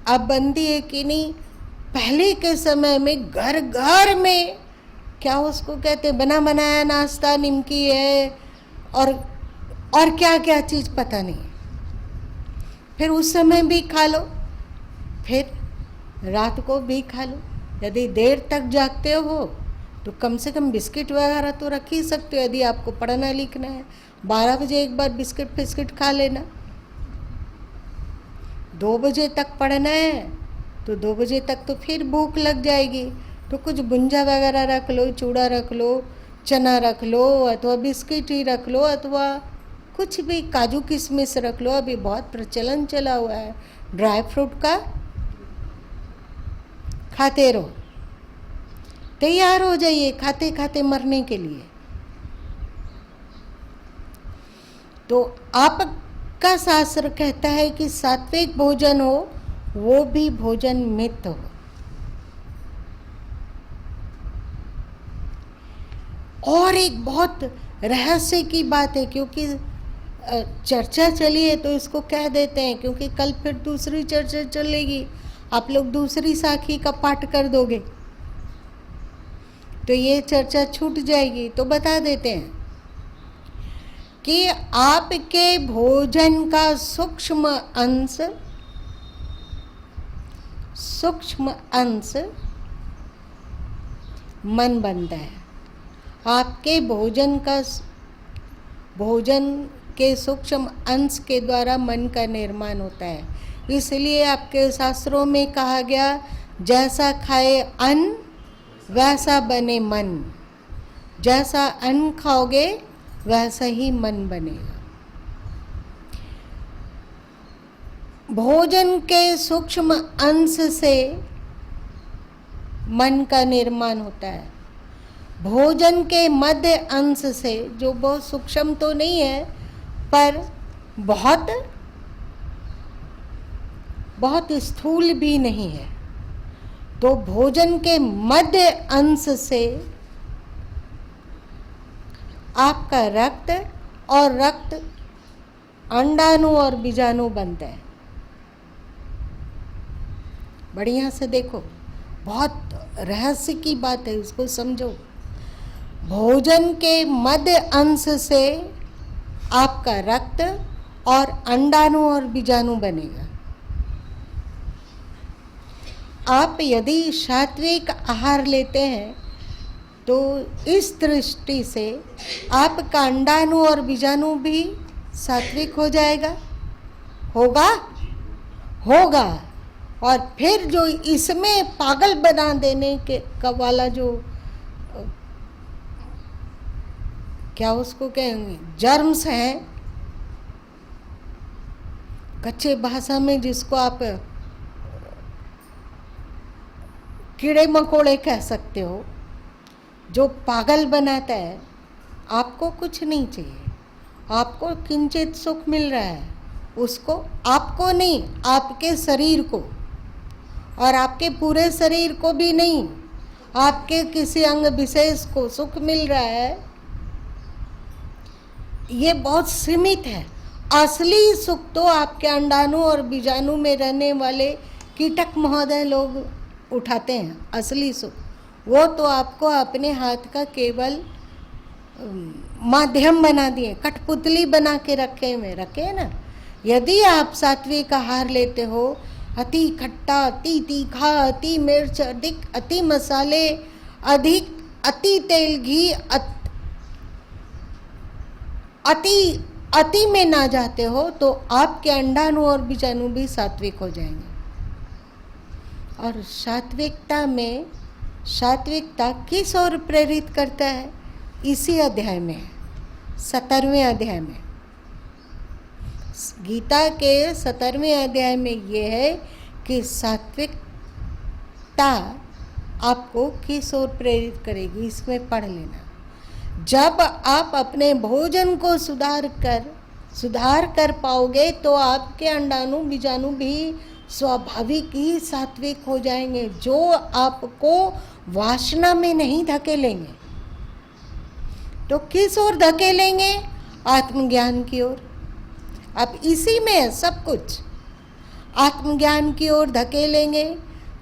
अब बंदी है कि नहीं। पहले के समय में घर घर में क्या उसको कहते, बना बनाया नाश्ता, निमकी है और क्या क्या चीज़ पता नहीं। फिर उस समय भी खा लो, फिर रात को भी खा लो। यदि देर तक जागते हो तो कम से कम बिस्किट वगैरह तो रख ही सकते हो। यदि आपको पढ़ना लिखना है, 12 बजे एक बार बिस्किट फिस्किट खा लेना। 2 बजे तक पढ़ना है तो 2 बजे तक तो फिर भूख लग जाएगी, तो कुछ भुंजा वगैरह रख लो, चूड़ा रख लो, चना रख लो, अथवा बिस्किट ही रख लो, अथवा कुछ भी काजू किशमिश रख लो। अभी बहुत प्रचलन चला हुआ है ड्राई फ्रूट का, खाते रहो। तैयार हो जाइए खाते खाते मरने के लिए। तो आपका शास्त्र कहता है कि सात्विक भोजन हो, वो भी भोजन मित हो। और एक बहुत रहस्य की बात है, क्योंकि चर्चा चली है तो इसको कह देते हैं, क्योंकि कल फिर दूसरी चर्चा चलेगी, आप लोग दूसरी साखी का पाठ कर दोगे तो ये चर्चा छूट जाएगी। तो बता देते हैं कि आपके भोजन का सूक्ष्म अंश मन बनता है। आपके भोजन के सूक्ष्म अंश के द्वारा मन का निर्माण होता है। इसलिए आपके शास्त्रों में कहा गया, जैसा खाए अन्न वैसा बने मन। जैसा अन्न खाओगे वैसा ही मन बनेगा। भोजन के सूक्ष्म अंश से मन का निर्माण होता है। भोजन के मध्य अंश से, जो बहुत सूक्ष्म तो नहीं है पर बहुत स्थूल भी नहीं है, तो भोजन के मध्य अंश से आपका रक्त अंडाणु और बीजाणु बनता है। बढ़िया से देखो, बहुत रहस्य की बात है, उसको समझो। भोजन के मध्य अंश से आपका रक्त और अंडाणु और बीजाणु बनेगा। आप यदि सात्विक आहार लेते हैं तो इस दृष्टि से आपका अंडाणु और बीजाणु भी सात्विक हो जाएगा, होगा। और फिर जो इसमें पागल बना देने के का वाला जो क्या उसको कहेंगे, जर्म्स हैं, कच्चे भाषा में जिसको आप कीड़े मकोड़े कह सकते हो, जो पागल बनाता है, आपको कुछ नहीं चाहिए। आपको किंचित सुख मिल रहा है, उसको आपको नहीं, आपके शरीर को, और आपके पूरे शरीर को भी नहीं, आपके किसी अंग विशेष को सुख मिल रहा है, ये बहुत सीमित है। असली सुख तो आपके अंडाणु और बीजाणु में रहने वाले कीटक महोदय लोग उठाते हैं, असली सुख, वो तो आपको अपने हाथ का केवल माध्यम बना दिए, कठपुतली बना के रखे ना। यदि आप सात्विक आहार लेते हो, अति खट्टा, अति तीखा, अति मिर्च अधिक, अति मसाले अधिक, अति तेल घी, अति में ना जाते हो, तो आपके अंडाणु और बीजाणु भी सात्विक हो जाएंगे। और सात्विकता किस ओर प्रेरित करता है? इसी अध्याय में, 17वें अध्याय में, गीता के 17वें अध्याय में ये है कि सात्विकता आपको किस ओर प्रेरित करेगी, इसमें पढ़ लेना। जब आप अपने भोजन को सुधार कर पाओगे तो आपके अंडाणु बीजाणु भी स्वाभाविक ही सात्विक हो जाएंगे, जो आपको वासना में नहीं धकेलेंगे। तो किस ओर धकेलेंगे? आत्मज्ञान की ओर। अब इसी में है सब कुछ। आत्मज्ञान की ओर धकेलेंगे,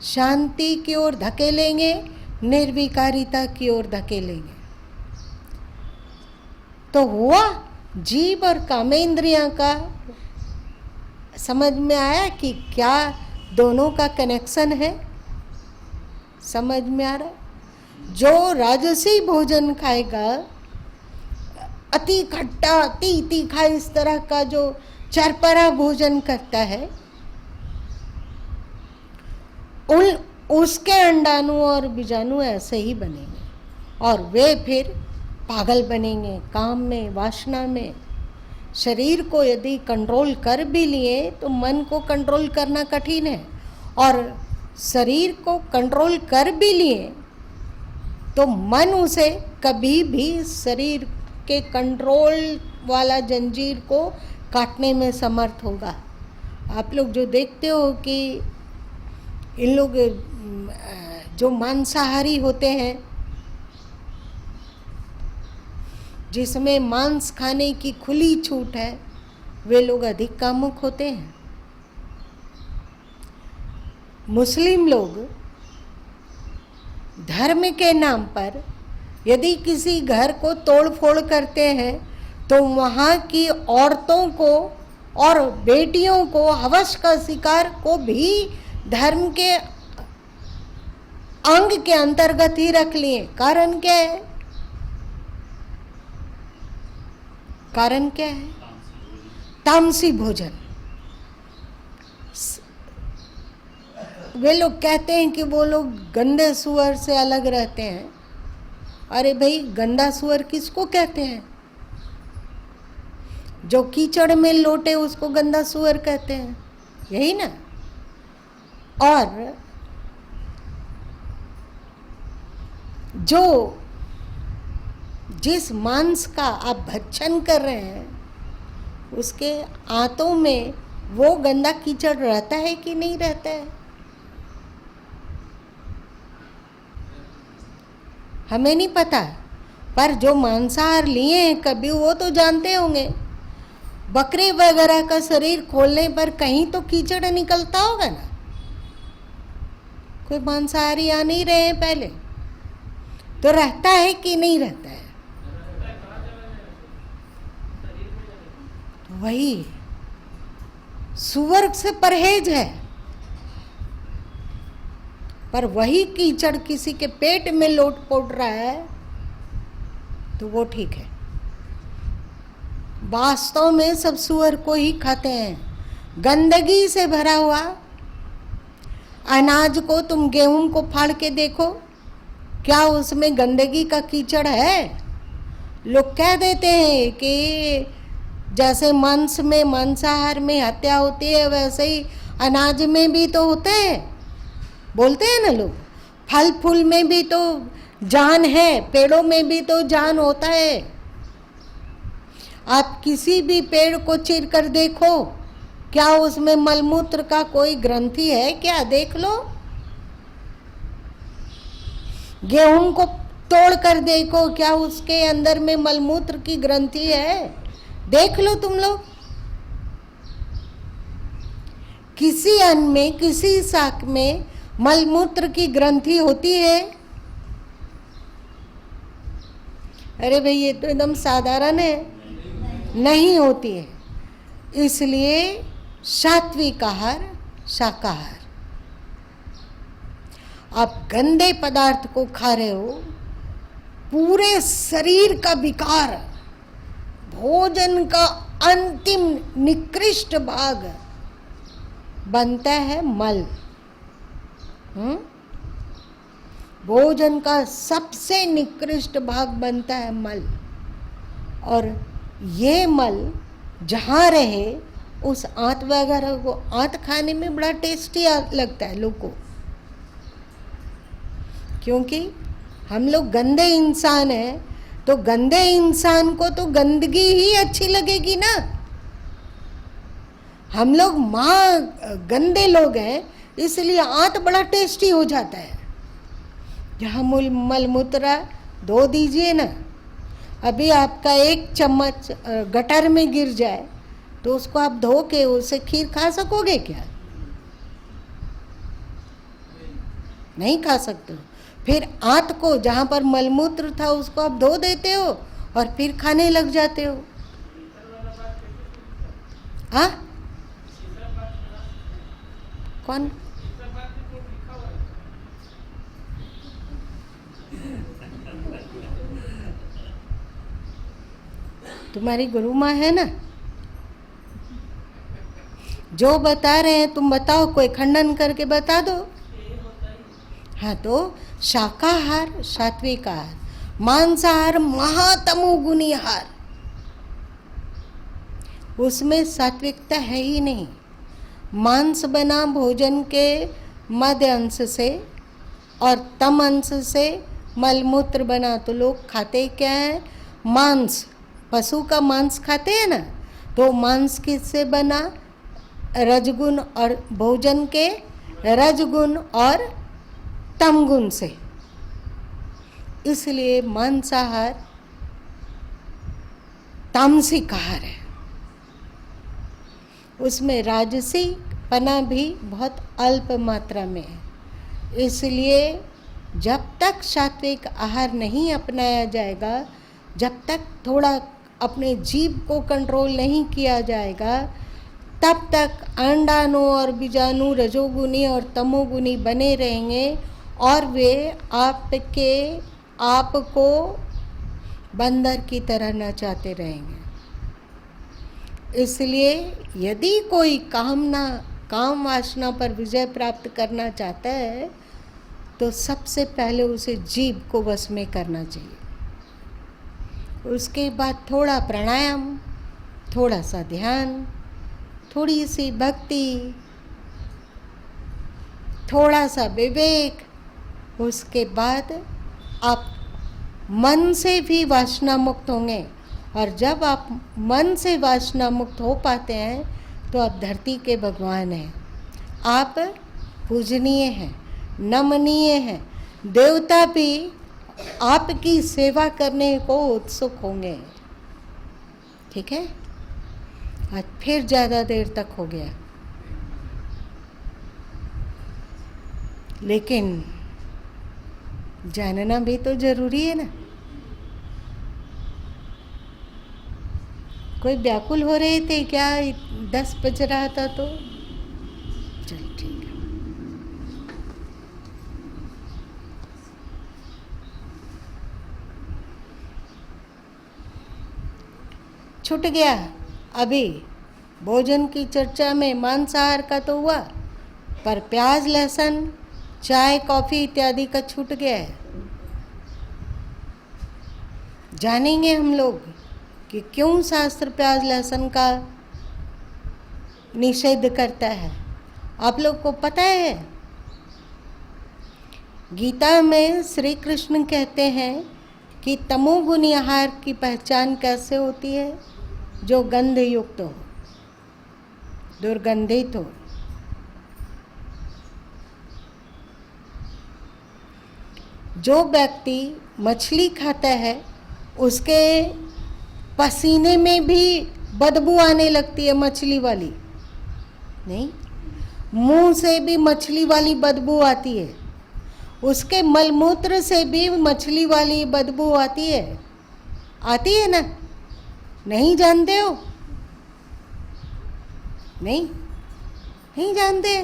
शांति की ओर धकेलेंगे, निर्विकारिता की ओर धकेलेंगे। तो हुआ जीव और कामेंद्रियां का समझ में आया कि क्या दोनों का कनेक्शन है? समझ में आ रहा है? जो राजसी भोजन खाएगा, अति खट्टा, अति तीखा, इस तरह का जो चरपरा भोजन करता है, उसके अंडाणु और बीजाणु ऐसे ही बनेंगे और वे फिर पागल बनेंगे काम में, वासना में। शरीर को यदि कंट्रोल कर भी लिए तो मन को कंट्रोल करना कठिन है, और शरीर को कंट्रोल कर भी लिए तो मन उसे कभी भी शरीर के कंट्रोल वाला जंजीर को काटने में समर्थ होगा। आप लोग जो देखते हो कि इन लोग जो मांसाहारी होते हैं, जिसमें मांस खाने की खुली छूट है, वे लोग अधिक कामुक होते हैं। मुस्लिम लोग धर्म के नाम पर यदि किसी घर को तोड़ फोड़ करते हैं तो वहाँ की औरतों को और बेटियों को, हवस का शिकार को भी धर्म के अंग के अंतर्गत ही रख लिए। कारण क्या है? कारण क्या है? तामसी भोजन। वे लोग कहते हैं कि वो लोग गंदे सुअर से अलग रहते हैं। अरे भाई, गंदा सुअर किसको कहते हैं? जो कीचड़ में लोटे उसको गंदा सुअर कहते हैं, यही ना। और जो जिस मांस का आप भक्षण कर रहे हैं, उसके आंतों में वो गंदा कीचड़ रहता है कि नहीं रहता है? हमें नहीं पता, पर जो मांसाहार लिए हैं कभी, वो तो जानते होंगे। बकरे वगैरह का शरीर खोलने पर कहीं तो कीचड़ निकलता होगा ना। कोई मांसाहारी आ नहीं रहे हैं पहले, तो रहता है कि नहीं रहता है? वही सुअर से परहेज है, पर वही कीचड़ किसी के पेट में लोट-पोट रहा है तो वो ठीक है। वास्तव में सब सुअर को ही खाते हैं। गंदगी से भरा हुआ अनाज को, तुम गेहूं को फाड़ के देखो, क्या उसमें गंदगी का कीचड़ है? लोग कह देते हैं कि जैसे मांस में, मांसाहार में हत्या होती है, वैसे ही अनाज में भी तो होते हैं, बोलते हैं ना लोग। फल फूल में भी तो जान है, पेड़ों में भी तो जान होता है। आप किसी भी पेड़ को चीर कर देखो, क्या उसमें मलमूत्र का कोई ग्रंथि है क्या? देख लो। गेहूं को तोड़ कर देखो, क्या उसके अंदर में मलमूत्र की ग्रंथि है? देख लो तुम लोग। किसी अन्न में, किसी शाक में मलमूत्र की ग्रंथि होती है? अरे भाई ये तो एकदम साधारण है, नहीं होती है। इसलिए सात्विक आहार, शाकाहार। आप गंदे पदार्थ को खा रहे हो, पूरे शरीर का विकार, भोजन का अंतिम निकृष्ट भाग बनता है मल। भोजन का सबसे निकृष्ट भाग बनता है मल, और ये मल जहाँ रहे उस आंत वगैरह को, आंत खाने में बड़ा टेस्टी लगता है लोग को, क्योंकि हम लोग गंदे इंसान हैं, तो गंदे इंसान को तो गंदगी ही अच्छी लगेगी ना। हम लोग गंदे लोग हैं, इसलिए आंत बड़ा टेस्टी हो जाता है। जहाँ मलमूत्र धो दीजिए ना, अभी आपका 1 चम्मच गटर में गिर जाए तो उसको आप धो के उसे खीर खा सकोगे क्या? नहीं खा सकते हो। फिर आंत को, जहाँ पर मलमूत्र था, उसको आप धो देते हो और फिर खाने लग जाते हो। हाँ, कौन? तुम्हारी गुरु माँ है ना, जो बता रहे हैं तुम बताओ, कोई खंडन करके बता दो। हाँ, तो शाकाहार सात्विक आहार, मांसाहार महातमोगुणी आहार, उसमें सात्विकता है ही नहीं। मांस बना भोजन के मध्य अंश से और तम अंश से मलमूत्र बना, तो लोग खाते क्या है? मांस, पशु का मांस खाते हैं ना, तो मांस किससे बना? रजगुण, और भोजन के रजगुण और तमगुण से। इसलिए मांसाहार तामसिक आहार है, उसमें राजसिक पना भी बहुत अल्प मात्रा में है। इसलिए जब तक सात्विक आहार नहीं अपनाया जाएगा, जब तक थोड़ा अपने जीभ को कंट्रोल नहीं किया जाएगा, तब तक अंडाणु और बीजाणु रजोगुनी और तमोगुनी बने रहेंगे, और वे आपको बंदर की तरह नचाते रहेंगे। इसलिए यदि कोई काम वासना पर विजय प्राप्त करना चाहता है, तो सबसे पहले उसे जीभ को वश में करना चाहिए। उसके बाद थोड़ा प्राणायाम, थोड़ा सा ध्यान, थोड़ी सी भक्ति, थोड़ा सा विवेक, उसके बाद आप मन से भी वासना मुक्त होंगे। और जब आप मन से वासना मुक्त हो पाते हैं, तो आप धरती के भगवान हैं, आप पूजनीय हैं, नमनीय हैं। देवता भी आपकी सेवा करने को उत्सुक होंगे। ठीक है? आज फिर ज़्यादा देर तक हो गया, लेकिन जानना भी तो जरूरी है ना। कोई व्याकुल हो रहे थे क्या? 10 बज रहा था तो चल ठीक है। छूट गया। अभी भोजन की चर्चा में मांसाहार का तो हुआ, पर प्याज लहसुन, चाय कॉफ़ी इत्यादि का छूट गया है। जानेंगे हम लोग कि क्यों शास्त्र प्याज लहसुन का निषेध करता है। आप लोग को पता है, गीता में श्री कृष्ण कहते हैं कि तमोगुणी आहार की पहचान कैसे होती है? जो गंध युक्त हो, दुर्गंधित हो। जो व्यक्ति मछली खाता है, उसके पसीने में भी बदबू आने लगती है, मछली वाली नहीं। मुंह से भी मछली वाली बदबू आती है, उसके मलमूत्र से भी मछली वाली बदबू आती है ना? नहीं जानते हो? नहीं जानते।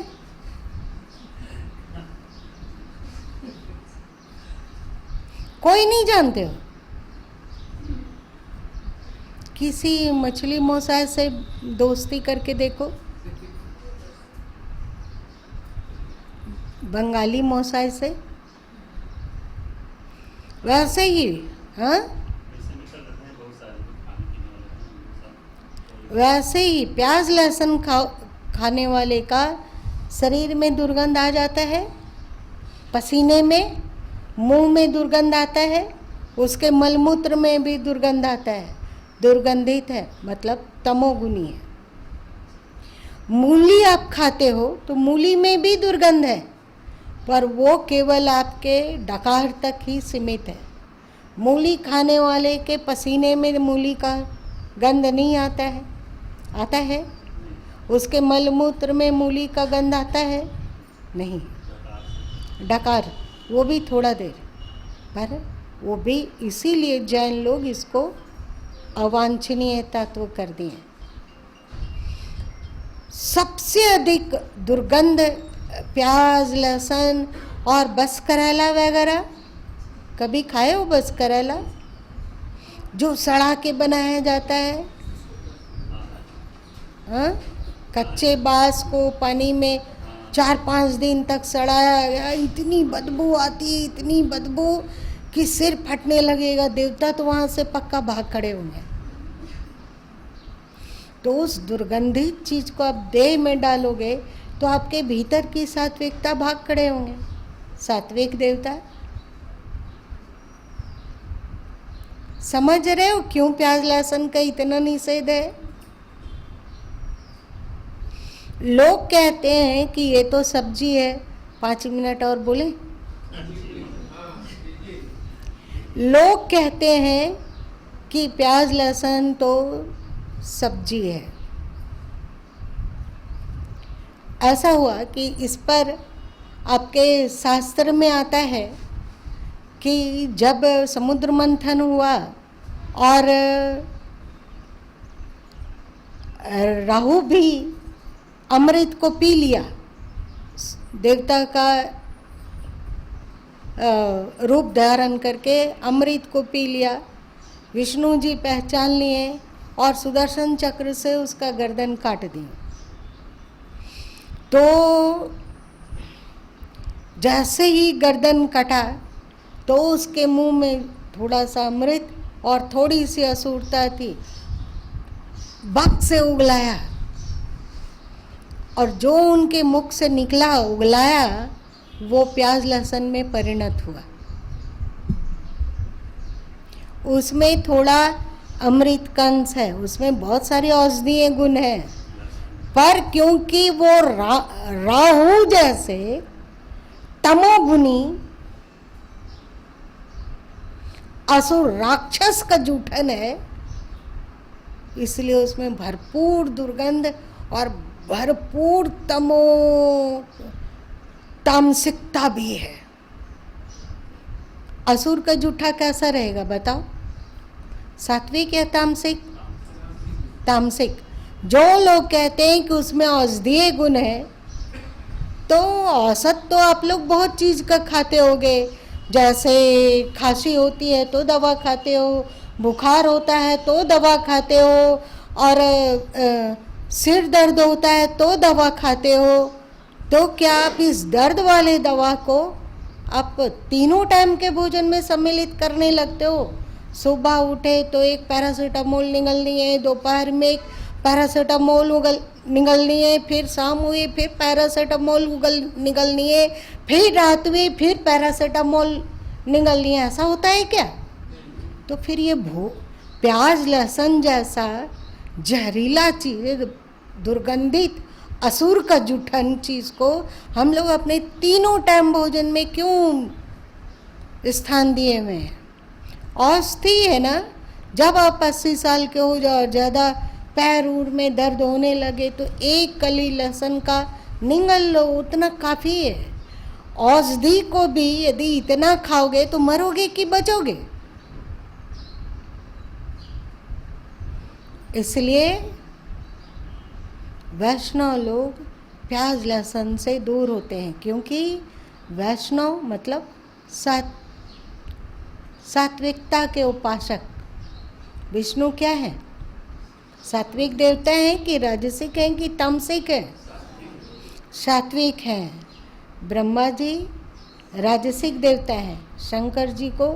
कोई नहीं जानते हो? किसी मछली मौसा से दोस्ती करके देखो, बंगाली मौसा से, वैसे ही। हाँ, ऐसे निकल रहे हैं बहुत सारे खाने पीने वाले हैं, वैसे ही प्याज लहसुन खाने वाले का शरीर में दुर्गंध आ जाता है, पसीने में, मुंह में दुर्गंध आता है, उसके मलमूत्र में भी दुर्गंध आता है, दुर्गंधित है, मतलब तमोगुनी है। मूली आप खाते हो तो मूली में भी दुर्गंध है, पर वो केवल आपके डकार तक ही सीमित है। मूली खाने वाले के पसीने में मूली का गंध नहीं आता है? आता है? उसके मलमूत्र में मूली का गंध आता है? नहीं। डकार, वो भी थोड़ा देर, पर वो भी इसीलिए जैन लोग इसको अवांछनीय तत्व कर दिए। सबसे अधिक दुर्गंध प्याज लहसुन और बस करेला वगैरह, कभी खाए हो बस करेला जो सड़ा के बनाया जाता है? हाँ, कच्चे बांस को पानी में 4-5 दिन तक सड़ाया गया, इतनी बदबू आती है, इतनी बदबू कि सिर फटने लगेगा। देवता तो वहाँ से पक्का भाग खड़े होंगे। तो उस दुर्गंधित चीज को आप देह में डालोगे तो आपके भीतर की सात्विकता भाग खड़े होंगे, सात्विक देवता। समझ रहे हो क्यों प्याज लहसुन का इतना निषेध है? लोग कहते हैं कि ये तो सब्जी है। 5 मिनट और बोले। लोग कहते हैं कि प्याज लहसुन तो सब्जी है। ऐसा हुआ कि इस पर आपके शास्त्र में आता है कि जब समुद्र मंथन हुआ और राहु भी अमृत को पी लिया, देवता का रूप धारण करके अमृत को पी लिया, विष्णु जी पहचान लिए और सुदर्शन चक्र से उसका गर्दन काट दिया। तो जैसे ही गर्दन कटा तो उसके मुंह में थोड़ा सा अमृत और थोड़ी सी असुरता थी, बक से उगलाया, और जो उनके मुख से निकला उगलाया वो प्याज लहसुन में परिणत हुआ। उसमें थोड़ा अमृत का अंश है, उसमें बहुत सारे औषधीय गुण हैं, पर क्योंकि वो राहु जैसे तमोगुनी असुर राक्षस का जूठन है, इसलिए उसमें भरपूर दुर्गंध और भरपूर तामसिकता भी है। असुर का जूठा कैसा रहेगा बताओ? सात्विक या तामसिक? तामसिक। जो लोग कहते हैं कि उसमें औषधीय गुण है, तो औसत तो आप लोग बहुत चीज़ का खाते होगे। जैसे खांसी होती है तो दवा खाते हो, बुखार होता है तो दवा खाते हो, और सिर दर्द होता है तो दवा खाते हो। तो क्या आप इस दर्द वाले दवा को आप तीनों टाइम के भोजन में सम्मिलित करने लगते हो? सुबह उठे तो एक पैरासीटामोल निगलनी है, दोपहर में एक पैरासीटामोल निगलनी है, फिर शाम हुई फिर पैरासीटामोल निगलनी है, फिर रात हुई फिर पैरासीटामोल निगलनी है। ऐसा होता है क्या? तो फिर ये प्याज लहसुन जैसा जहरीला चीज, दुर्गंधित असुर का जूठन चीज को हम लोग अपने तीनों टाइम भोजन में क्यों स्थान दिए हुए हैं? औषधि है ना। जब आप 80 साल के हो जाओ और ज़्यादा पैर उर में दर्द होने लगे तो एक कली लहसुन का निगल लो, उतना काफ़ी है। औषधि को भी यदि इतना खाओगे तो मरोगे कि बचोगे? इसलिए वैष्णव लोग प्याज लहसुन से दूर होते हैं, क्योंकि वैष्णव मतलब सात्विकता के उपासक। विष्णु क्या है? सात्विक देवता हैं कि राजसिक हैं कि तामसिक है? सात्विक हैं। ब्रह्मा जी राजसिक देवता हैं। शंकर जी को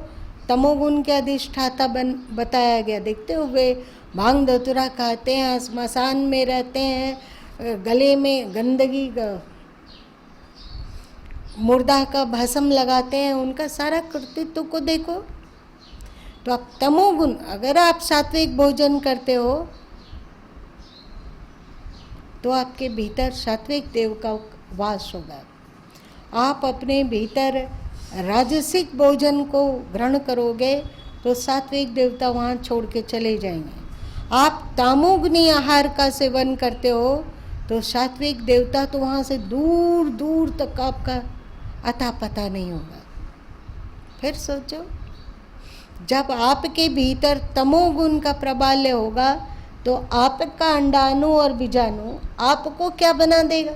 तमोगुण के अधिष्ठाता बताया गया। देखते हो वे भांग धतूरा खाते हैं, स्मशान में रहते हैं, गले में गंदगी मुर्दा का भस्म लगाते हैं, उनका सारा कृतित्व को देखो। तो आप तमोगुण, अगर आप सात्विक भोजन करते हो तो आपके भीतर सात्विक देव का वास होगा। आप अपने भीतर राजसिक भोजन को ग्रहण करोगे तो सात्विक देवता वहाँ छोड़ के चले जाएंगे। आप तामोगुनी आहार का सेवन करते हो तो सात्विक देवता तो वहाँ से दूर दूर तक आपका अता पता नहीं होगा। फिर सोचो, जब आपके भीतर तमोगुण का प्रबल्य होगा तो आपका अंडाणु और बीजाणु आपको क्या बना देगा?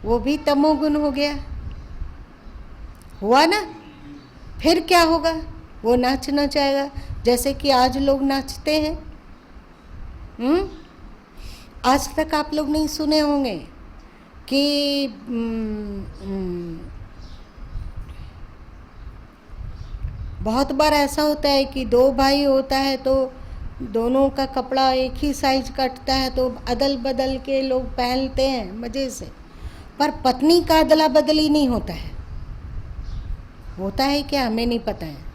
वो भी तमोगुण हो गया, हुआ ना? फिर क्या होगा? वो नाचना चाहेगा, जैसे कि आज लोग नाचते हैं। आज तक आप लोग नहीं सुने होंगे कि बहुत बार ऐसा होता है कि दो भाई होता है तो दोनों का कपड़ा एक ही साइज कटता है तो अदल बदल के लोग पहनते हैं मज़े से, पर पत्नी का अदला बदली नहीं होता है। होता है क्या? हमें नहीं पता है।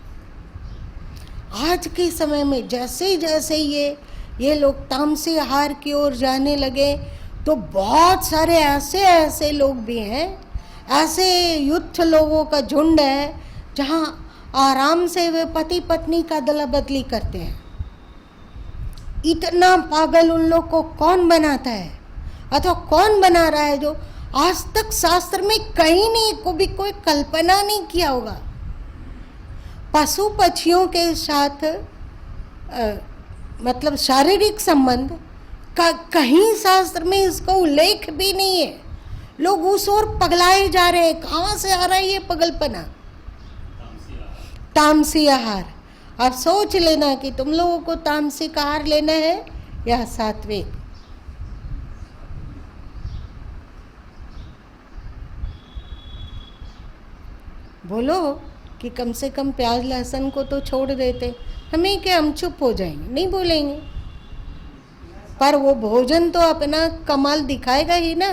आज के समय में जैसे जैसे ये लोग तामसी आहार की ओर जाने लगे तो बहुत सारे ऐसे लोग भी हैं, ऐसे युद्ध लोगों का झुंड है जहाँ आराम से वे पति पत्नी का अदला बदली करते हैं। इतना पागल उन लोग को कौन बनाता है, अथवा कौन बना रहा है, जो आज तक शास्त्र में कहीं नहीं को भी कोई कल्पना नहीं किया होगा। पशु पक्षियों के साथ मतलब शारीरिक संबंध का कहीं शास्त्र में इसका उल्लेख भी नहीं है। लोग उस ओर पगलाए जा रहे हैं। कहाँ से आ रहा है ये पगलपना? तामसी आहार। अब सोच लेना कि तुम लोगों को तामसिक आहार लेना है या सात्विक। बोलो कि कम से कम प्याज लहसुन को तो छोड़ देते। हमें क्या, हम चुप हो जाएंगे, नहीं बोलेंगे, पर वो भोजन तो अपना कमाल दिखाएगा ही ना।